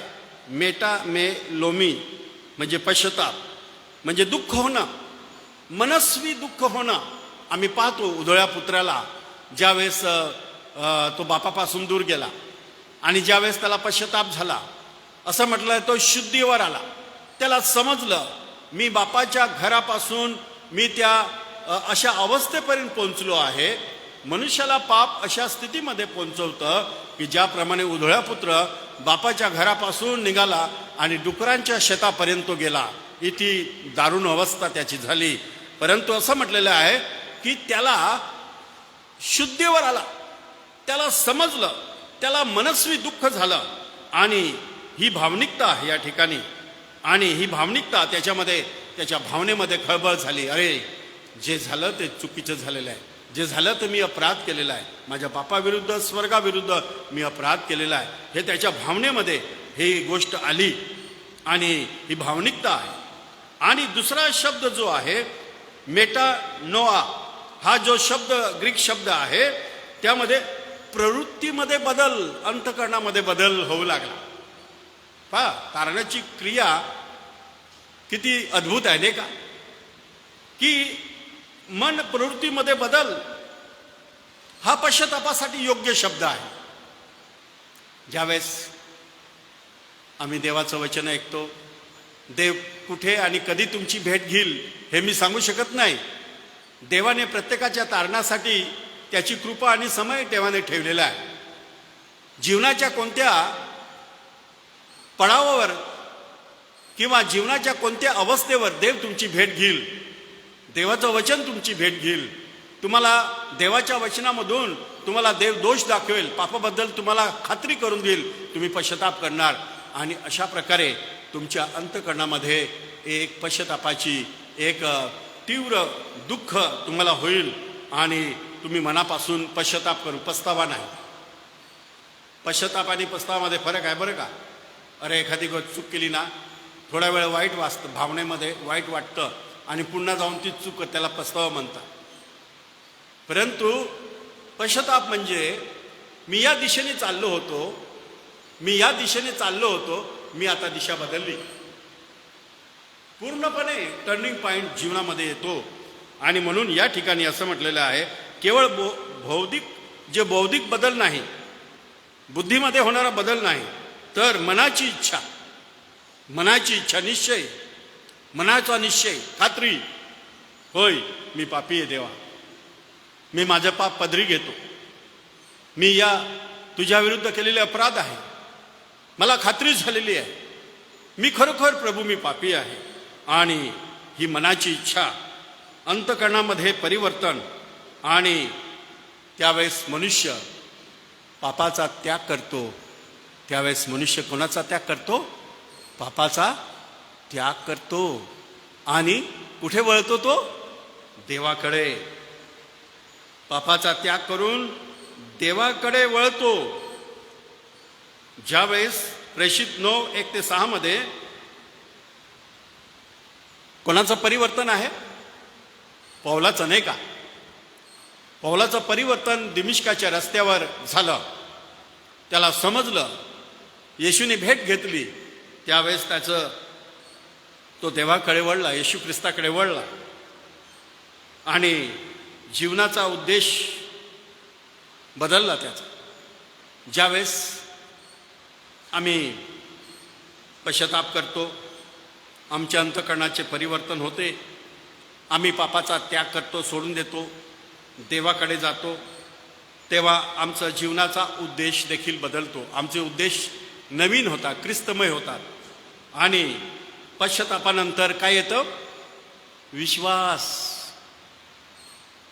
मेटामेलोमी, म्हणजे पश्चाताप म्हणजे दुःख होणं, मनस्वी दुःख होणं. आम्ही पाहतो उधळ्या पुत्राला ज्यावेळेस तो बापापासून दूर गेला आणि ज्यावेळेस त्याला पश्चाताप झाला, असं म्हटलं तो शुद्धीवर आला. त्याला समजलं मी बापाच्या घरापासून मी त्या अशा अवस्थेपर्यंत पोहोचलो आहे. मनुष्याला पाप अशा स्थितीमध्ये पोहोचवतं की ज्याप्रमाणे उधळा पुत्र बापाच्या घरापासून निघाला आणि डुकरांच्या शेतापर्यंत गेला. इथे दारुण अवस्था त्याची झाली. परंतु असं म्हटलेलं आहे की त्याला शुद्धीवर आला, त्याला समजलं, त्याला मनस्वी दुःख झालं. आणि ही भावनिकता आहे या ठिकाणी, आणि ही भावनिकता त्याच्यामध्ये, त्याच्या भावनेमध्ये खळबळ झाली. अरे जे झालं ते चुकीचं झालेलं आहे, जे झालं ते मी अपराध केलेला आहे, माझ्या बापाविरुद्ध, स्वर्गाविरुद्ध मी अपराध केलेला आहे, हे त्याच्या भावनेमध्ये ही गोष्ट आली. आणि ही भावनिकता आहे. आणि दुसरा शब्द जो आहे मेटानोआ, हा जो शब्द ग्रीक शब्द आहे, त्यामध्ये प्रवृत्तीमध्ये बदल, अंतःकरणामध्ये बदल होऊ लागला. पहा तारणाची क्रिया किती अद्भुत आहे नाही का? की मन प्रवृत्तीमध्ये बदल हा पश्चातापासाठी योग्य शब्द आहे. ज्यावेळेस आम्ही देवाचं वचन ऐकतो, देव कुठे आणि कधी तुमची भेट घेईल हे मी सांगू शकत नाही. देवाने प्रत्येकाच्या तारणासाठी त्याची कृपा आणि समय देवाने ठेवलेला आहे. जीवनाच्या कोणत्या पडावावर किंवा जीवनाच्या कोणत्या अवस्थेवर देव तुमची भेट घेईल, देवाचं वचन तुमची भेट घेईल. तुम्हाला देवाच्या वचनामधून तुम्हाला देव दोष दाखवेल, पापाबद्दल तुम्हाला खात्री करून देईल, तुम्ही पश्चाताप करणार. आणि अशा प्रकारे तुमच्या अंतःकरणामध्ये एक पश्चातापाची एक तीव्र दुःख तुम्हाला होईल आणि तुम्ही मनापासून पश्चाताप करू, पस्तावा नाही. पश्चाताप आणि पस्तावामध्ये फरक आहे बरं का? अरे एखादी गोष्ट चूक केली ना, थोडा वेळ वाईट वाटतं, भावनेमध्ये वाईट वाटतं आणि पुन्हा जाऊन ती चूक त्याला पस्तावा म्हणतात. परंतु पश्चाताप म्हणजे मी या दिशेने चाललो होतो, मी आता दिशा बदलली. पूर्णपणे टर्निंग पॉइंट जीवनामध्ये येतो. आणि म्हणून या ठिकाणी असं म्हटलेलं आहे, केवळ बौद्धिक बदल नाही, बुद्धीमध्ये होणारा बदल नाही, तर मनाची इच्छा, निश्चय, मनाचा निश्चय, खात्री, होय मी पापी आहे देवा, मी माझं पाप पदरी घेतो, मी या तुझ्या विरुद्ध केलेले अपराध आहे, मला खात्री झालेली आहे, मी खरोखर प्रभू मी पापी आहे. आणि ही मनाची इच्छा, अंतःकरणामध्ये परिवर्तन. आणि त्यावेळेस मनुष्य पापाचा त्याग करतो. त्यावेळेस मनुष्य कोणाचा त्याग करतो? पापाचा त्याग करतो. आणि कुठे वळतो तो? देवाकडे. पापाचा त्याग करून देवाकडे वळतो. ज्यावेळेस प्रेषित 9:1-6 मध्ये कोणाचं परिवर्तन आहे? पौलाचं नाही का? पौलाचं परिवर्तन दिमिश्काच्या रस्त्यावर झालं. त्याला समजलं, येशूने भेट घेतली, त्यावेळेस तो देवाकडे वळला, येशू ख्रिस्ताकडे वळला आणि जीवनाचा उद्देश बदलला त्याचा. ज्यावेळेस आम्ही पश्चाताप करतो, आमच्या अंतःकरणाचे परिवर्तन होते, आम्ही पापाचा त्याग करतो, सोडून देतो, देवाकडे जातो, तेव्हा आमचा जीवनाचा उद्देश देखील बदलतो. आमचे उद्देश नवीन होतात, ख्रिस्तमय होतात. आणि पश्चातापानंतर काय येतं? विश्वास.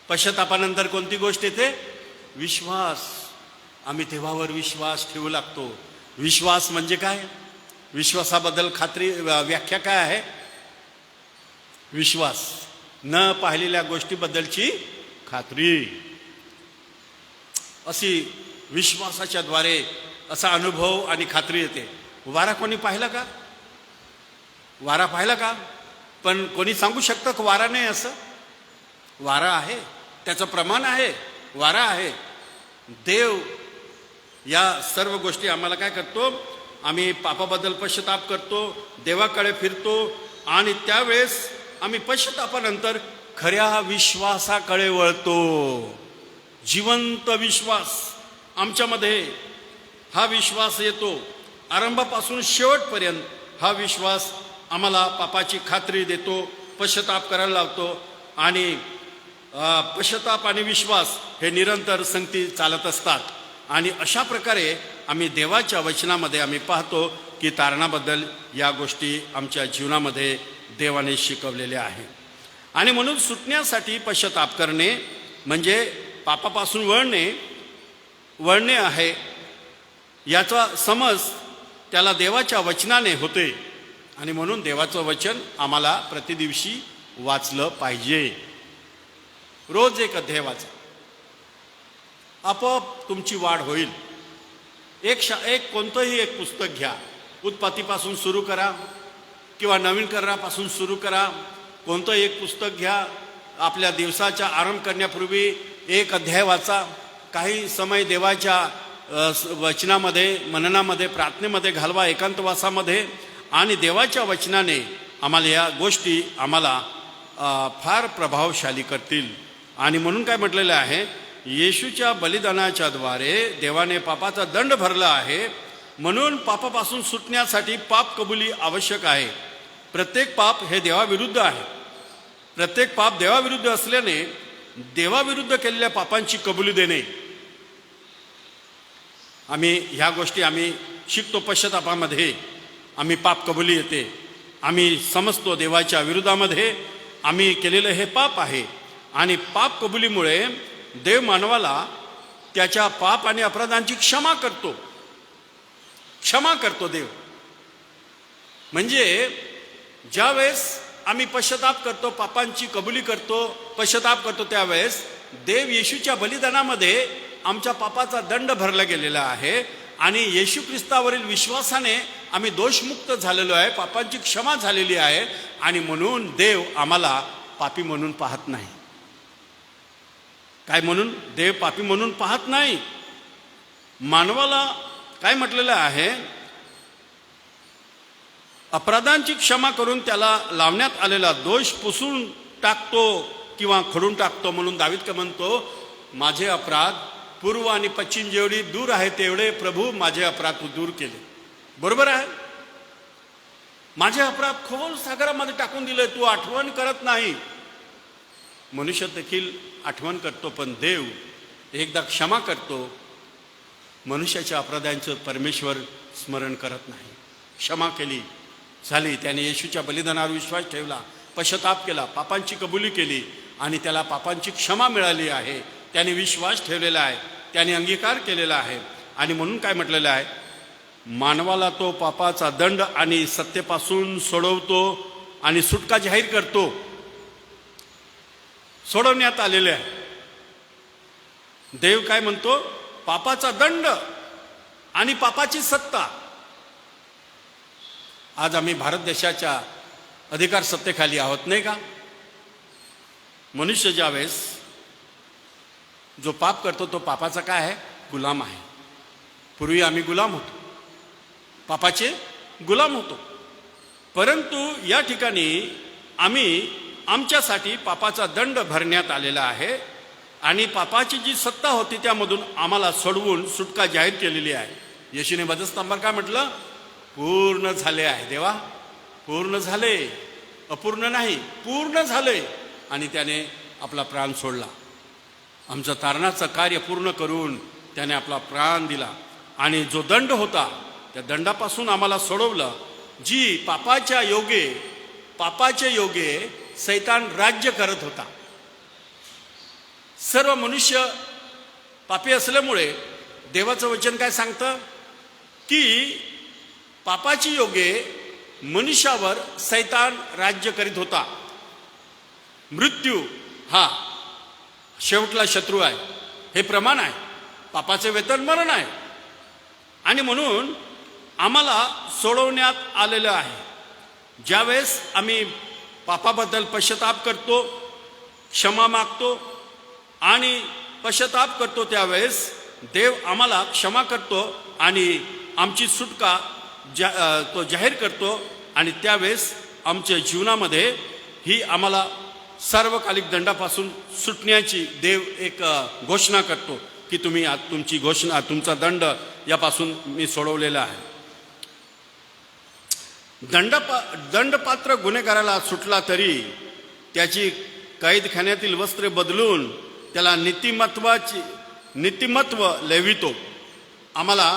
पश्चातापानंतर कोणती गोष्ट येते? विश्वास. आम्ही देवावर विश्वास ठेवू लागतो. विश्वास म्हणजे काय? विश्वासाबद्दल व्याख्या काय आहे? विश्वास, न पाहिलेल्या गोष्टीबद्दलची खात्री. अशी विश्वासाच्या द्वारे असा अनुभव आणि खात्री येते. वारा कोणी पाहिला का? वारा पाहिला का? पण कोणी सांगू शकतं की वारा नाही असं? वारा आहे, त्याचं प्रमाण आहे, वारा आहे. देव या सर्व गोष्टी आम्हाला काय करतो? आम्ही पापाबद्दल पश्चाताप करतो, देवाकडे फिरतो आणि त्यावेळेस आम्ही पश्चातापानंतर खऱ्या विश्वासाकडे वळतो. जिवंत विश्वास आमच्यामध्ये, हा विश्वास येतो. आरंभापासून शेवटपर्यंत हा विश्वास आम्हाला पापाची खात्री देतो, पश्चाताप करायला लावतो. आणि पश्चाताप आणि विश्वास हे निरंतर संगती चालत असतात. आणि अशा प्रकारे आम्ही देवाच्या वचनामध्ये आम्ही पाहतो की तारणाबद्दल या गोष्टी आमच्या जीवनामध्ये देवाने शिकवलेल्या आहेत. आणि म्हणून सुटण्यासाठी पश्चाताप करणे म्हणजे पापापासून वळणे आहे. याचा समज त्याला देवाच्या वचनाने होते. आणि म्हणून देवाचं वचन आम्हाला प्रतिदिवशी वाचलं पाहिजे. रोज एक अध्याय वाचा, आपोआप तुमची वाढ होईल. एक कोणतंही एक पुस्तक घ्या, उत्पत्तीपासून सुरू करा किंवा नवीन करारापासून सुरू करा. कोणतंही एक पुस्तक घ्या. आपल्या दिवसाचा आरंभ करण्यापूर्वी एक अध्याय वाचा. काही समय देवाच्या वचनामध्ये, मननामध्ये, प्रार्थनेमध्ये घालवा, एकांतवासामध्ये. आणि देवाच्या वचनाने आम्हाला या गोष्टी आम्हाला फार प्रभावशाली करतील. आणि म्हणून काय म्हटलेलं आहे? येशूच्या बलिदानाच्या द्वारे देवाने पापाचा दंड भरला आहे. म्हणून पापापासून सुटण्यासाठी पाप कबुली आवश्यक आहे. प्रत्येक पाप हे देवाविरुद्ध आहे. प्रत्येक पाप देवाविरुद्ध असल्याने देवाविरुद्ध केलेल्या पापांची कबुली देणे, आम्ही ह्या गोष्टी आम्ही शिकतो. पश्चातापामध्ये आम्ही पाप कबुली येते. आम्ही समजतो देवाच्या विरोधामध्ये आम्ही केलेलं हे पाप आहे. आणि पाप कबुलीमुळे देव मानवाला त्याच्या पाप आणि अपराधांची क्षमा करतो देव. म्हणजे ज्यावेळेस आम्ही पश्चाताप करतो, पापांची कबुली करतो, पश्चाताप करतो, त्यावेळेस देव येशूच्या बलिदानामध्ये आमच्या पापाचा दंड भरला गेलेला आहे. आणि येशू ख्रिस्तावरील विश्वासाने आम्ही दोषमुक्त झालेलो आहे, पापांची क्षमा झालेली आहे. आणि म्हणून देव आम्हाला पापी म्हणून पाहत नाही. काय म्हणून? देव पापी म्हणून पाहत नाही. मानवाला काय म्हटलेलं आहे? अपराधांची क्षमा करून त्याला लावण्यात आलेला दोष पुसून टाकतो किंवा खडून टाकतो. म्हणून दावीद काय म्हणतो? माझे अपराध पूर्व आणि पश्चिम जेवढी दूर आहे तेवढे प्रभू माझे अपराध तू दूर केले. बरोबर आहे. माझे अपराध खोल सागरामध्ये टाकून दिले, तू आठवण करत नाही. मनुष्य देखील आठवण करतो, पण देव एकदा क्षमा करतो. मनुष्याच्या अपराधांचं परमेश्वर स्मरण करत नाही. क्षमा केली, झाली. त्याने येशूच्या बलिदानावर विश्वास ठेवला, पश्चाताप केला, पापांची कबुली केली आणि त्याला पापांची क्षमा मिळाली आहे. त्याने विश्वास ठेवलेला आहे, त्याने अंगीकार केलेला आहे. आणि म्हणून काय म्हटलेलं आहे? मानवाला तो पापाचा दंड आणि सत्तेपासून सोडवतो आणि सुटका जाहीर करतो. सोडवण्यात आलेले आहे. देव काय म्हणतो? पापाचा दंड आणि पापाची सत्ता. आज आम्ही भारत देशाच्या अधिकार सत्तेखाली आहोत, नाही का? मनुष्य ज्यावेळेस जो पाप करतो तो पापाचा काय आहे? गुलाम आहे. पूर्वी आम्ही गुलाम होतो, पापाचे गुलाम होतो. परंतु या ठिकाणी आम्ही आमच्यासाठी पापाचा दंड भरण्यात आलेला आहे आणि पापाची जी सत्ता होती त्यामधून आम्हाला सोडवून सुटका जाहीर केलेली आहे. येशूने वधस्तंभावर काय म्हटलं? पूर्ण झाले आहे. देवा, पूर्ण झाले, अपूर्ण नाही, पूर्ण झाले. आणि त्याने आपला प्राण सोडला. आमचं तारणाचं कार्य पूर्ण करून त्याने आपला प्राण दिला आणि जो दंड होता त्या दंडापासून आम्हाला सोडवलं. जी पापाच्या योगे सैतान राज्य करत होता. सर्व मनुष्य पापी असल्यामुळे देवाचं वचन काय सांगतं की पापाची योगे मनुष्यावर सैतान राज्य करीत होता. मृत्यू हा शेवटला शत्रू आहे, हे प्रमाण आहे. पापाचे वेतन मरण आहे. आणि म्हणून आम्हाला सोडवण्यात आलेलं आहे. ज्यावेळेस आम्ही पापाबद्दल पश्चाताप करतो, क्षमा मागतो आणि पश्चाताप करतो, त्यावेळेस देव आम्हाला क्षमा करतो आणि आमची सुटका तो जाहीर करतो. आणि त्यावेळेस आमच्या जीवनामध्ये ही आम्हाला सार्वकालिक दंडापासून सुटण्याची देव एक घोषणा करतो की तुम्ही तुमचा दंड यापासून मी सोडवलेला आहे. दंडपात्र गुन्हेगाराला सुटला तरी त्याची कैदखान्यातील वस्त्रे बदलून त्याला नीतिमत्व लेवितो. आम्हाला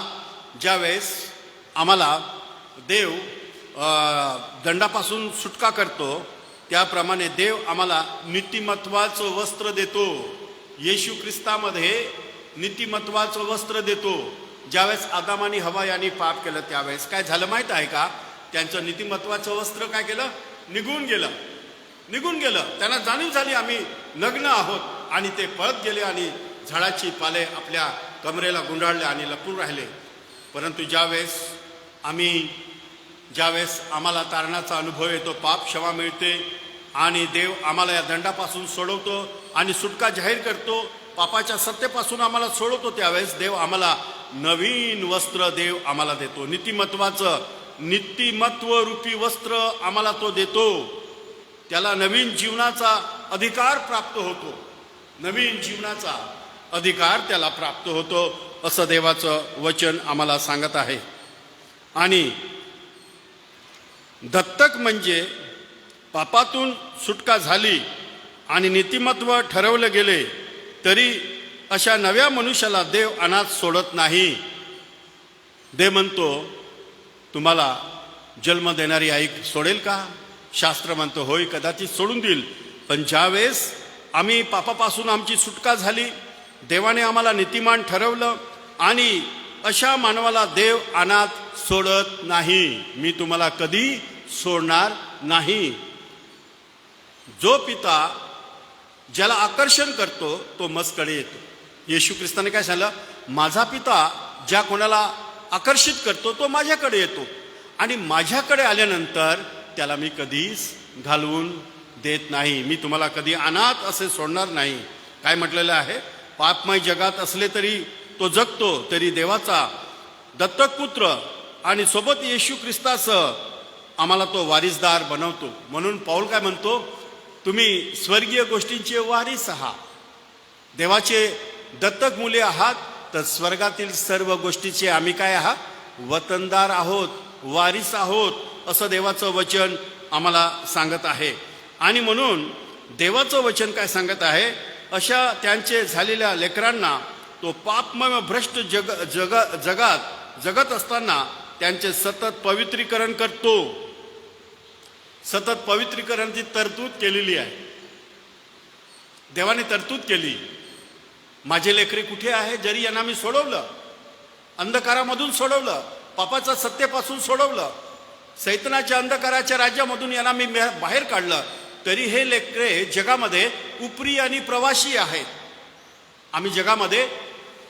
ज्यावेळेस आम्हाला देव दंडापासून सुटका करतो त्याप्रमाणे देव आम्हाला नीतिमत्वाचं वस्त्र देतो. येशू ख्रिस्तामध्ये नीतिमत्वाचं वस्त्र देतो. ज्यावेळेस आदाम आणि हवा यांनी पाप केलं त्यावेळेस काय झालं माहीत आहे का? त्यांचं नीतिमत्वाचं वस्त्र काय केलं? निघून गेलं. त्यांना जाणीव झाली आम्ही नग्न आहोत आणि ते पळत गेले आणि झाडाची पाले आपल्या कमरेला गुंडाळले आणि लपून राहिले. परंतु ज्यावेळेस आम्हाला तारणाचा अनुभव येतो, पाप क्षमा मिळते आणि देव आम्हाला या दंडापासून सोडवतो आणि सुटका जाहीर करतो, पापाच्या सत्तेपासून आम्हाला सोडवतो, त्यावेळेस देव आम्हाला नवीन वस्त्र देव आम्हाला देतो. नीतिमत्व रूपी वस्त्र आम्हाला तो देतो. त्याला नवीन जीवनाचा अधिकार प्राप्त होतो. नवीन जीवनाचा अधिकार त्याला प्राप्त होतो असं देवाचं वचन आम्हाला सांगत आहे. आणि दत्तक म्हणजे पापातून सुटका झाली आणि नीतिमत्व ठरवले गेले तरी अशा नव्या मनुष्याला देव अनाथ सोडत नाही. देव म्हणतो तुम्हाला जन्म देणारी आई सोडेल का? शास्त्र म्हणतो होय, कदाचित सोडून देईल. पण ज्यावेळेस आम्ही पापापासून आमची सुटका झाली, देवाने आम्हाला नीतिमान ठरवलं आणि अशा मानवाला देव अनाथ सोडत नाही. मी तुम्हाला कधी सोडणार नाही. जो पिता ज्याला आकर्षण करतो तो मजकडे येतो. येशू ख्रिस्ताने काय सांगितलं? माझा पिता ज्या कोणाला आकर्षित करतो तो माझ्याकडे येतो आणि माझ्याकडे आल्यानंतर त्याला मी कधीच घालवून देत नाही. मी तुम्हाला कधी अनाथ असे सोडणार नाही. काय म्हटलेलं आहे? पापमय जगात असले तरी तो जगतो, तरी देवाचा दत्तक पुत्र आणि सोबत येशू ख्रिस्तासह आम्हाला तो वारिसदार बनवतो. म्हणून पौल काय म्हणतो? तुम्ही स्वर्गीय गोष्टींचे वारिस आहात. देवाचे दत्तक मुले आहात तर स्वर्गातील सर्व गोष्टीचे आम्ही काय आहात? वतनदार आहोत, वारिस आहोत असं देवाचं वचन आम्हाला सांगत आहे. आणि म्हणून देवाचं वचन काय सांगत आहे? अशा त्यांचे झालेल्या लेकरांना तो पापमय भ्रष्ट जगात जगत असताना त्यांचे सतत पवित्रीकरण करतो. सतत पवित्रीकरणाची तरतूद केलेली आहे. देवाने तरतूद केली. माझे लेकरे कुठे आहे? जरी यांना मी सोडवलं, अंधकारामधून सोडवलं, पापाच्या सत्तेपासून सोडवलं, सैतानाच्या अंधकाराच्या राज्यामधून यांना मी बाहेर काढलं, तरी हे लेकरे जगामध्ये उपरी आणि प्रवासी आहेत. आम्ही जगामध्ये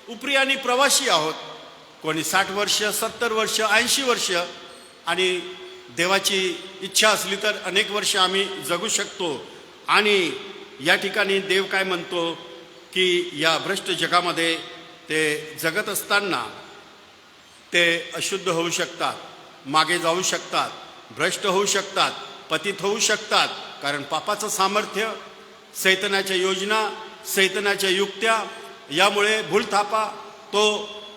उपरी आणि प्रवासी आहोत. कोणी 60 वर्ष, 70 वर्ष, 80 वर्ष आणि देवाची इच्छा असली तर अनेक वर्ष आम्ही जगू शकतो. आणि या ठिकाणी देव काय म्हणतो? की या भ्रष्ट जगामध्ये ते जगत असताना ते अशुद्ध होऊ शकतात, मागे जाऊ शकतात, भ्रष्ट होऊ शकतात, पतित होऊ शकतात. कारण पापाचं सामर्थ्य, सैतानाच्या योजना, सैतानाच्या युक्त्या यामुळे भूलथापा तो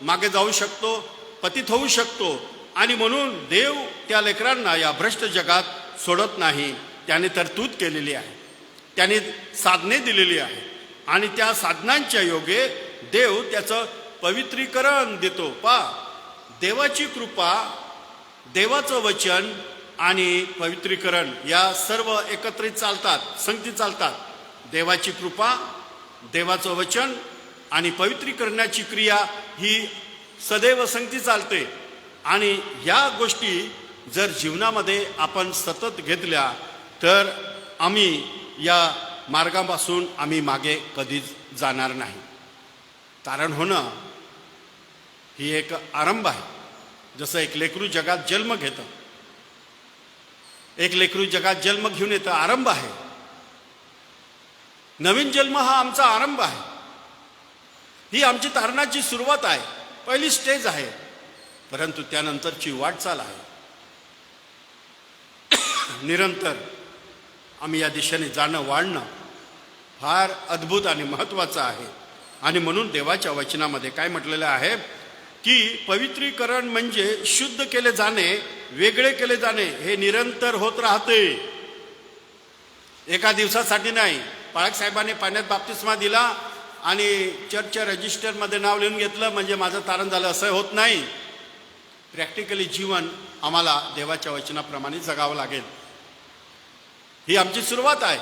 मागे जाऊ शकतो, पतित होऊ शकतो. आणि म्हणून देव त्या लेकरांना या भ्रष्ट जगात सोडत नाही. त्याने तरतूद केलेली आहे, त्याने साधने दिलेली आहे आणि त्या साधनांच्या योगे देव त्याचं पवित्रीकरण देतो. देवाची कृपा, देवाचं वचन आणि पवित्रीकरण या सर्व एकत्रित चालतात, संगती चालतात. देवाची कृपा, देवाचं वचन आणि पवित्रीकरणाची क्रिया ही सदैव संगती चालते. आणि या गोष्टी जर जीवनामध्ये आपण सतत घेतल्या तर आम्ही या मार्गापासून आम्ही मागे कधीच जाणार नाही. तारण होणं ही एक आरंभ आहे. जसं एक लेकरू जगात जन्म घेतं, एक लेकरू जगात जन्म घेऊन येतं, आरंभ आहे. नवीन जन्म हा आमचा आरंभ आहे. ही आमची तारणाची सुरुवात आहे, पहिली स्टेज आहे. परंतु त्यानंतरची वाटचाल आहे. निरंतर आम्ही या दिशेने जाणं, वाढणं फार अद्भुत आणि महत्त्वाचं आहे. आणि म्हणून देवाच्या वचनामध्ये काय म्हटलेलं आहे की पवित्रीकरण म्हणजे शुद्ध केले जाणे, वेगळे केले जाणे. हे निरंतर होत राहते, एका दिवसासाठी नाही. पाळक साहेबांनी पाण्यात बाप्तिस्मा दिला आणि चर्चच्या रजिस्टरमध्ये नाव लिहून घेतलं म्हणजे माझं तारण झालं, असं होत नाही. प्रॅक्टिकली जीवन आम्हाला देवाच्या वचनाप्रमाणे जगावं लागेल. ही आमची सुरुवात आहे.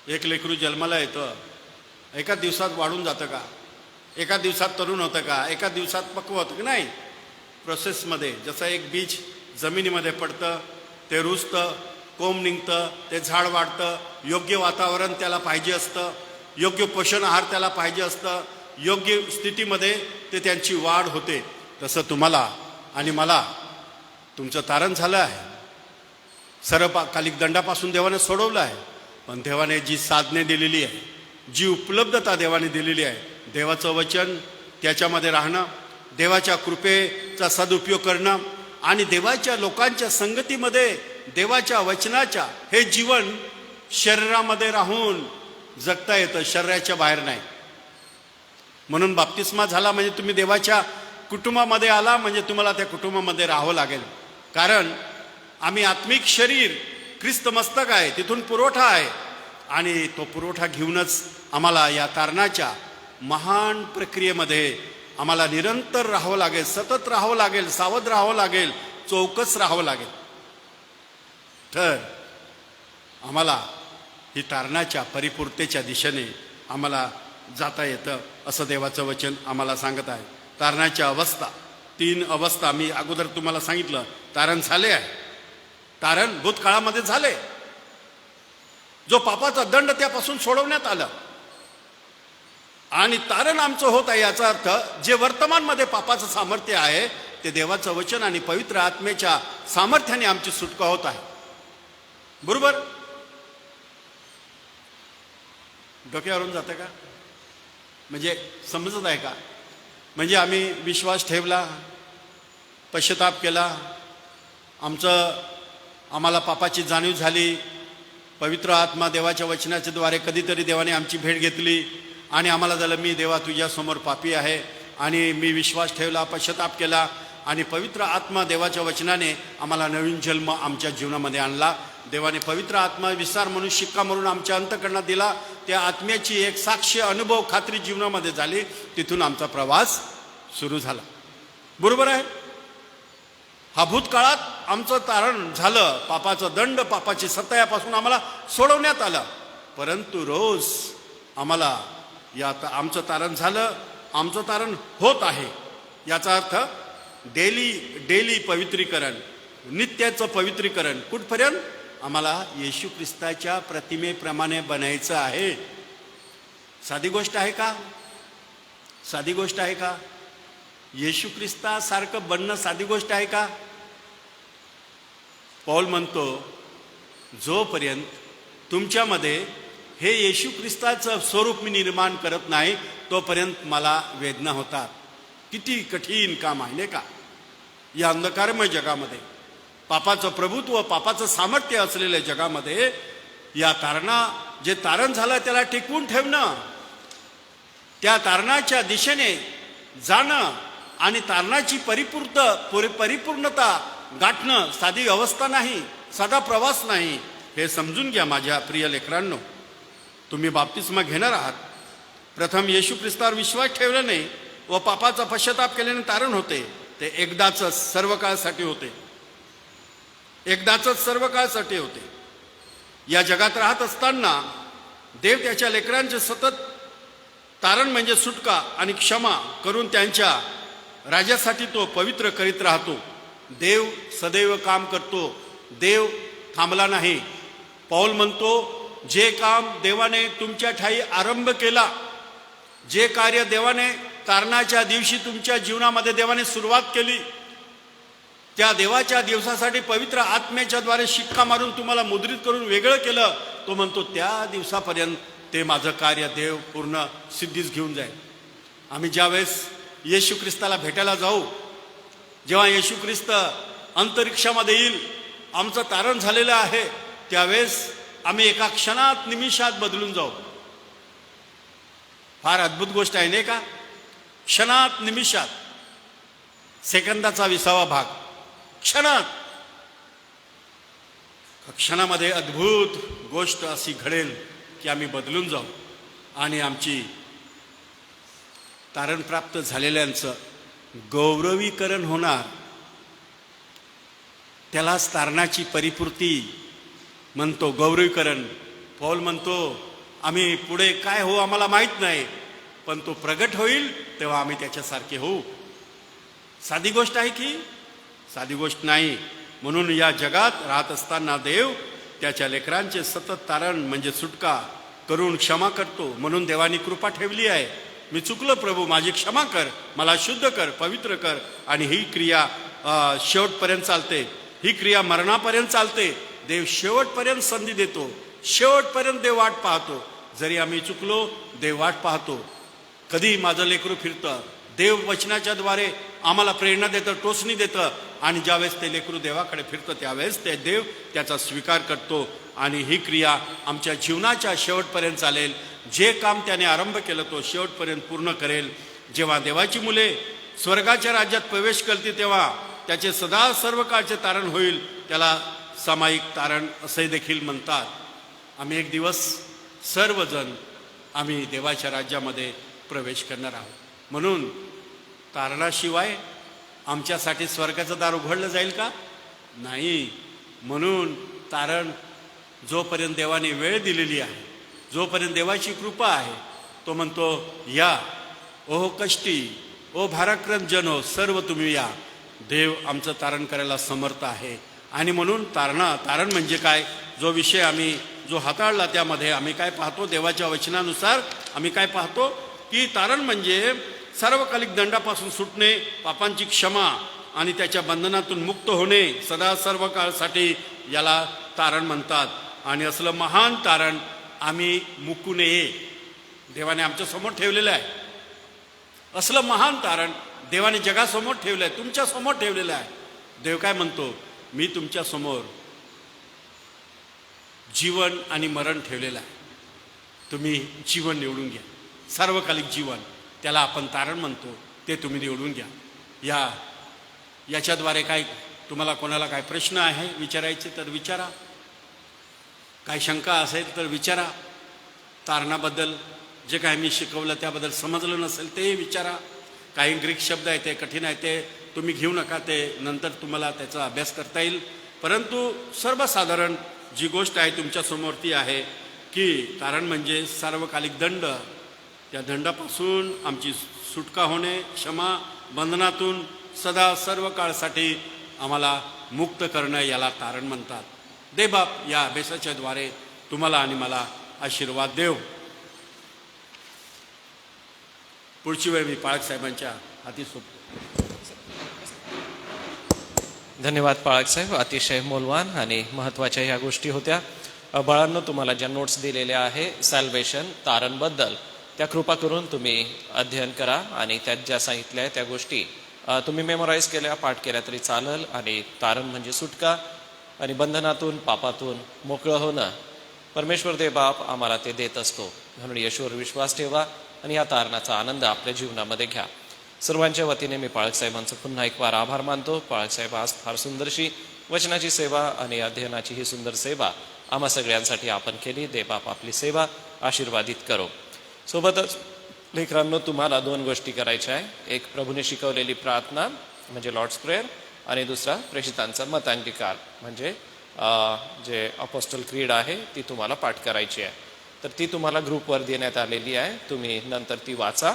एक लेकरू जन्माला येतं, एका दिवसात वाढून जातं का? एका दिवसात तरुण होतं का? एका दिवसात पक्व होतं की नाही? प्रोसेसमध्ये जसं एक बीज जमिनीमध्ये पडतं, ते रुजतं, कोंब निघतं, ते झाड वाढतं, योग्य वातावरण त्याला पाहिजे असतं, योग्य पोषण आहार त्याला पाहिजे असतं, योग्य स्थितीमध्ये ते त्यांची वाढ होते. तसं तुम्हाला आणि मला तुमचं तारण झालं आहे. सर्वकालिक दंडापासून देवाने सोडवलं आहे. पण देवाने जी साधने दिलेली आहे, जी उपलब्धता देवाने दिलेली आहे, देवाचं वचन, त्याच्यामध्ये राहणं, देवाच्या कृपेचा सदुपयोग करणं आणि देवाच्या लोकांच्या संगतीमध्ये देवाच्या वचनाच्या हे जीवन शरीरामध्ये राहून जगता येतं, शरीराच्या बाहेर नाही. म्हणून बाप्तिस्मा झाला म्हणजे तुम्ही देवाच्या कुटुंबामध्ये आला म्हणजे तुम्हाला त्या कुटुंबामध्ये राहावं लागेल. कारण आम्ही आत्मिक शरीर, ख्रिस्त मस्तक आहे, तिथून पुरवठा आहे आणि तो पुरवठा घेऊनच आम्हाला या तारणाच्या महान प्रक्रियेमध्ये आम्हाला निरंतर राहावं लागेल, सतत राहावं लागेल, सावध राहावं लागेल, चौकस राहावं लागेल. तर आम्हाला ही तारणाच्या परिपूर्णतेच्या दिशेने आम्हाला जाता येतं असं देवाचं वचन आम्हाला सांगत आहे. तारणाच्या अवस्था, 3 अवस्था मी अगोदर तुम्हाला सांगितलं. तारण झाले आहे, तारण भूतकाळामध्ये झाले, जो पापाचा दंड त्यापासून सोडवण्यात आलं. आणि तारण आमचं होत आहे याचा अर्थ जे वर्तमानमध्ये पापाचं सामर्थ्य आहे ते देवाचं वचन आणि पवित्र आत्मेच्या सामर्थ्याने आमची सुटका होत आहे. बरोबर? डोक्यावरून जातं का? म्हणजे समजत आहे का? म्हणजे आम्ही विश्वास ठेवला, पश्चाताप केला, आम्हाला पापाची जाणीव झाली, पवित्र आत्मा देवाच्या वचनाच्या द्वारे कधीतरी देवाने आमची भेट घेतली आणि आम्हाला झालं मी देवा तुझ्यासमोर पापी आहे आणि मी विश्वास ठेवला, पश्चाताप केला आणि पवित्र आत्मा देवाच्या वचनाने आम्हाला नवीन जन्म आमच्या जीवनामध्ये आणला. देवाने पवित्र आत्मा विसार म्हणून, शिक्का म्हणून आमच्या अंतःकरणात दिला. त्या आत्म्याची एक साक्ष, अनुभव, खात्री जीवनामध्ये झाली. तिथून आमचा प्रवास सुरू झाला. बरोबर आहे? हा भूतकाळात आमचं तारण झालं, पापाचं दंड, पापाची सत्तायापासून आम्हाला सोडवण्यात आलं. परंतु रोज आम्हाला आमचं तारण झालं, आमचं तारण होत आहे. याचा अर्थ डेली पवित्रीकरण, नित्याचं पवित्रीकरण. कुठपर्यंत? आम्हाला येशू ख्रिस्ताच्या प्रतिमेप्रमाणे बनायचं आहे. साधी गोष्ट आहे का? साधी गोष्ट आहे का? येशू ख्रिस्तासारखं बनणं साधी गोष्ट आहे का? पौल म्हणतो जोपर्यंत तुमच्यामध्ये हे येशू ख्रिस्ताचं स्वरूप मी निर्माण करत नाही तोपर्यंत मला वेदना होतात. किती कठीण काम आहे नाही का या अंधकारमय जगामध्ये, पापाचं प्रभुत्व, पापाचं सामर्थ्य असलेल्या जगामध्ये या जे तारण झालं त्याला टिकवून ठेवणं, त्या तारणाच्या दिशेने जाणं आणि तारणाची परिपूर्णता गाठणं साधी अवस्था नाही, साधा प्रवास नाही. हे समजून घ्या माझ्या प्रिय लेकरांनो. तुम्ही बाप्तिस्मा घेणार आहात, प्रथम येशू ख्रिस्तावर विश्वास ठेवल्याने व पापाचा पश्चाताप केल्याने तारण होते. ते एकदाच सर्व काळासाठी होते, एकदाच सर्व काळासाठी होते. या जगात राहत असताना देव त्याच्या लेकरांचे सतत तारण म्हणजे सुटका आणि क्षमा करून त्यांच्या राज्यासाठी तो पवित्र करीत राहतो. देव सदैव काम करतो, देव थांबला नाही. पौल म्हणतो, जे काम देवाने तुमच्या ठाई आरंभ केला, जे कार्य देवाने तारणाच्या दिवशी तुमच्या जीवनामध्ये देवाने सुरुवात केली, त्या देवाच्या दिवसासाठी पवित्र आत्म्याच्या द्वारे शिक्का मारून तुम्हाला मुद्रित करून वेगळं केलं, तो म्हणतो त्या दिवसापर्यंत ते माझं कार्य देव पूर्ण सिद्धीस घेऊन जाईल. आम्ही ज्यावेळेस येशू ख्रिस्ताला भेटायला जाऊ, जेव्हा येशू ख्रिस्त अंतरिक्षामध्ये येईल, आमचं तारण झालेलं आहे, त्यावेळेस आम्ही एका क्षणात निमिषात बदलून जाऊ. फार अद्भुत गोष्ट आहे नाही का? क्षणात निमिषात, सेकंदाचा 20वा भाग, क्षणामध्ये अद्भुत गोष्ट अशी घडेल की आम्ही बदलून जाऊ आणि आमची तारण प्राप्त झालेल्यांचं गौरवीकरण होणार. त्यालाच तारणाची परिपूर्ती म्हणतो, गौरवीकरण. पौल म्हणतो, आम्ही पुढे काय हो आम्हाला माहीत नाही, पण तो प्रगट होईल तेव्हा आम्ही त्याच्यासारखे होऊ. साधी गोष्ट आहे की? साधी गोष्ट नाही. म्हणून या जगात राहत असताना देव त्याच्या लेकरांचे सतत तारण म्हणजे सुटका करून क्षमा करतो. म्हणून देवानी कृपा ठेवली आहे. मी चुकलो प्रभू, माझी क्षमा कर, मला शुद्ध कर, पवित्र कर. आणि ही क्रिया शेवटपर्यंत चालते, ही क्रिया मरणापर्यंत चालते. देव शेवटपर्यंत संधी देतो, शेवटपर्यंत देव वाट पाहतो. जरी आम्ही चुकलो, देव वाट पाहतो. कधी माझं लेकरू फिरतं, देव वचनाच्या द्वारे आम्हाला प्रेरणा देतं, टोचणी देतं. आणि ज्यावेळेस ते लेकरू देवाकडे फिरतं त्यावेळेस ते देव त्याचा स्वीकार करतो आणि ही क्रिया आमच्या जीवनाच्या शेवटपर्यंत चालेल. जे काम त्याने आरंभ केलं तो शेवटपर्यंत पूर्ण करेल. जेव्हा देवाची मुले स्वर्गाच्या राज्यात प्रवेश करतील तेव्हा त्याचे सदा सर्व काळचे तारण होईल. त्याला सामायिक तारण असे देखील म्हणतात. आम्ही एक दिवस सर्वजण आम्ही देवाच्या राज्यामध्ये प्रवेश करणार आहोत. म्हणून तारणाशिवाय आमच्यासाठी स्वर्गाचं दार उघडलं जाईल का? नाही. म्हणून तारण जोपर्यंत देवाने वेळ दिलेली आहे, जोपर्यंत देवाची कृपा आहे, तो म्हणतो या ओ कष्टी ओ भाराक्रम जनो सर्व तुम्ही या. देव आमचं तारण करायला समर्थ आहे. आणि म्हणून तारण म्हणजे काय, जो विषय आम्ही जो हाताळला त्यामध्ये आम्ही काय पाहतो, देवाच्या वचनानुसार आम्ही काय पाहतो की तारण म्हणजे सार्वकालिक दंडापासून सुटणे, पापांची क्षमा आणि त्याच्या बंधनातून मुक्त होणे सदा सर्व काळसाठी, याला तारण म्हणतात. आणि असलं महान तारण आम्ही मुकू नये, देवाने आमच्या समोर ठेवलेलं आहे. असलं महान तारण देवाने जगासमोर ठेवलं आहे, तुमच्या समोर ठेवलेलं आहे. देव काय म्हणतो, मी तुमच्या समोर जीवन आणि मरण ठेवलेलं आहे, तुम्ही जीवन निवडून घ्या. सार्वकालिक जीवन, त्याला आपण तारण म्हणतो, ते तुम्ही निवडून घ्या. याच्याद्वारे काय तुम्हाला कोणाला काय प्रश्न आहे विचारायचे तर विचारा, काय शंका असेल तर विचारा. तारणाबद्दल जे काय मी शिकवलं त्याबद्दल समजलं नसेल ते विचारा. काही ग्रीक शब्द आहे ते कठीण आहे, ते तुम्ही घेऊ नका, ते नंतर तुम्हाला त्याचा अभ्यास करता येईल. परंतु सर्वसाधारण जी गोष्ट आहे तुमच्यासमोर ती आहे की तारण म्हणजे सार्वकालिक दंड, त्या दंडापासून आमची सुटका होणे, क्षमा, बंधनातून सदा सर्व काळसाठी आम्हाला मुक्त करणं, याला तारण म्हणतात. दे बाप या अभ्यासाच्या द्वारे तुम्हाला आणि मला आशीर्वाद देव. पुढची वेळ मी पाळक साहेबांच्या हाती सोपतो. धन्यवाद पाळक साहेब, अतिशय मौल्यवान आणि महत्त्वाच्या ह्या गोष्टी होत्या. बाळांनो, तुम्हाला ज्या नोट्स दिलेल्या आहे सॅल्वेशन तारणबद्दल, त्या कृपा करून तुम्ही अध्ययन करा आणि त्यात ज्या सांगितल्या आहे त्या गोष्टी तुम्ही मेमोराईज केल्या, पाठ केल्या तरी चालेल. आणि तारण म्हणजे सुटका आणि बंधनातून पापातून मोकळं होणं. परमेश्वर देव बाप आम्हाला ते देत असतो, म्हणून येशूवर विश्वास ठेवा आणि या तारणाचा आनंद आपल्या जीवनामध्ये घ्या. सर्वांच्या वतीने मी पाळक साहेबांचं पुन्हा एक वार आभार मानतो. पाळक साहेब आज फार सुंदरशी वचनाची सेवा आणि अध्ययनाची ही सुंदर सेवा आम्हा सगळ्यांसाठी आपण केली. देवबाप आपली सेवा आशीर्वादित करो. सोबतच लेकरांनो, तुम्हाला 2 गोष्टी करायच्या आहे. एक प्रभूने शिकवलेली प्रार्थना म्हणजे लॉर्ड्स प्रेयर, आणि दुसरा प्रेषितांचा मतांगीकार म्हणजे जे अपोस्टल क्रीड आहे ती तुम्हाला पाठ करायची आहे. तर ती तुम्हाला ग्रुपवर देण्यात आलेली आहे. तुम्ही नंतर ती वाचा,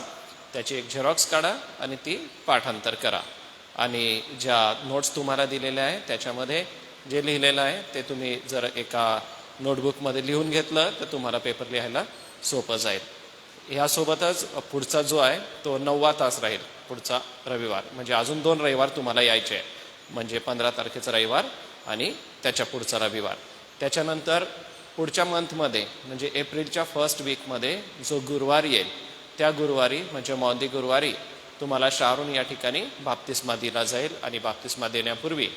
त्याची एक झेरॉक्स काढा आणि ती पाठांतर करा. आणि ज्या नोट्स तुम्हाला दिलेल्या आहे त्याच्यामध्ये जे लिहिलेलं आहे ते तुम्ही जर एका नोटबुकमध्ये लिहून घेतलं तर तुम्हाला पेपर लिहायला सोपं जाईल. ह्यासोबतच पुढचा जो आहे तो 9वा तास राहील पुढचा रविवार, म्हणजे अजून 2 रविवार तुम्हाला यायचे आहे, म्हणजे 15 तारखेचा रविवार आणि त्याच्या पुढचा रविवार. त्याच्यानंतर पुढच्या मंथमध्ये म्हणजे एप्रिलच्या फर्स्ट वीकमध्ये जो गुरुवार येईल त्या गुरुवारी म्हणजे मौंदी गुरुवारी तुम्हाला शारून या ठिकाणी बाप्तिस्मा दिला जाईल. आणि बाप्तिस्मा देण्यापूर्वी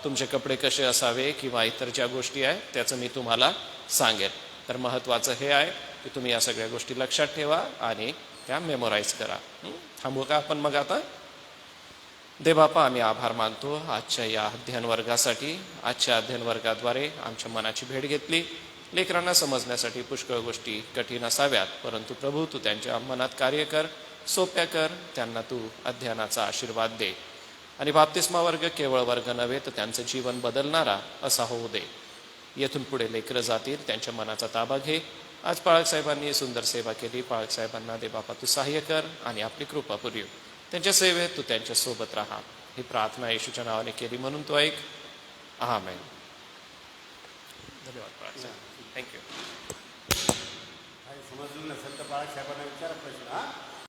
तुमचे कपडे कसे असावे किंवा इतर ज्या गोष्टी आहेत त्याचं मी तुम्हाला सांगेल. तर महत्त्वाचं हे आहे की तुम्ही या सगळ्या गोष्टी लक्षात ठेवा आणि त्या मेमोराईज करा. थांबू का आपण मग आता? देवबापा, आम्ही आभार मानतो आजच्या या अध्ययन वर्गासाठी. आजच्या अध्ययन वर्गाद्वारे आमच्या मनाची भेट घेतली. लेकरांना समजण्यासाठी पुष्कळ गोष्टी कठीण असाव्यात, परंतु प्रभू तू त्यांच्या मनात कार्य कर, सोप्या कर, त्यांना तू अध्ययनाचा आशीर्वाद दे. आणि बाप्तिस्मा वर्ग केवळ वर्ग नव्हे तर त्यांचं जीवन बदलणारा असा होऊ दे. येथून पुढे लेकरं जातील, त्यांच्या मनाचा ताबा घे. आज पाळक साहेबांनी सुंदर सेवा केली. पाळक साहेबांना दे बापा तू सहाय्य कर आणि आपली कृपा पुरव. त्यांच्या सेवेत तू त्यांच्या सोबत राहा. ही प्रार्थना येशूच्या नावाने केली म्हणून तो ऐक. आमेन. धन्यवाद पाळक साहेब. थँक्यू. समजलं नसेल तर बाळासाहेबांना विचारा प्रश्न.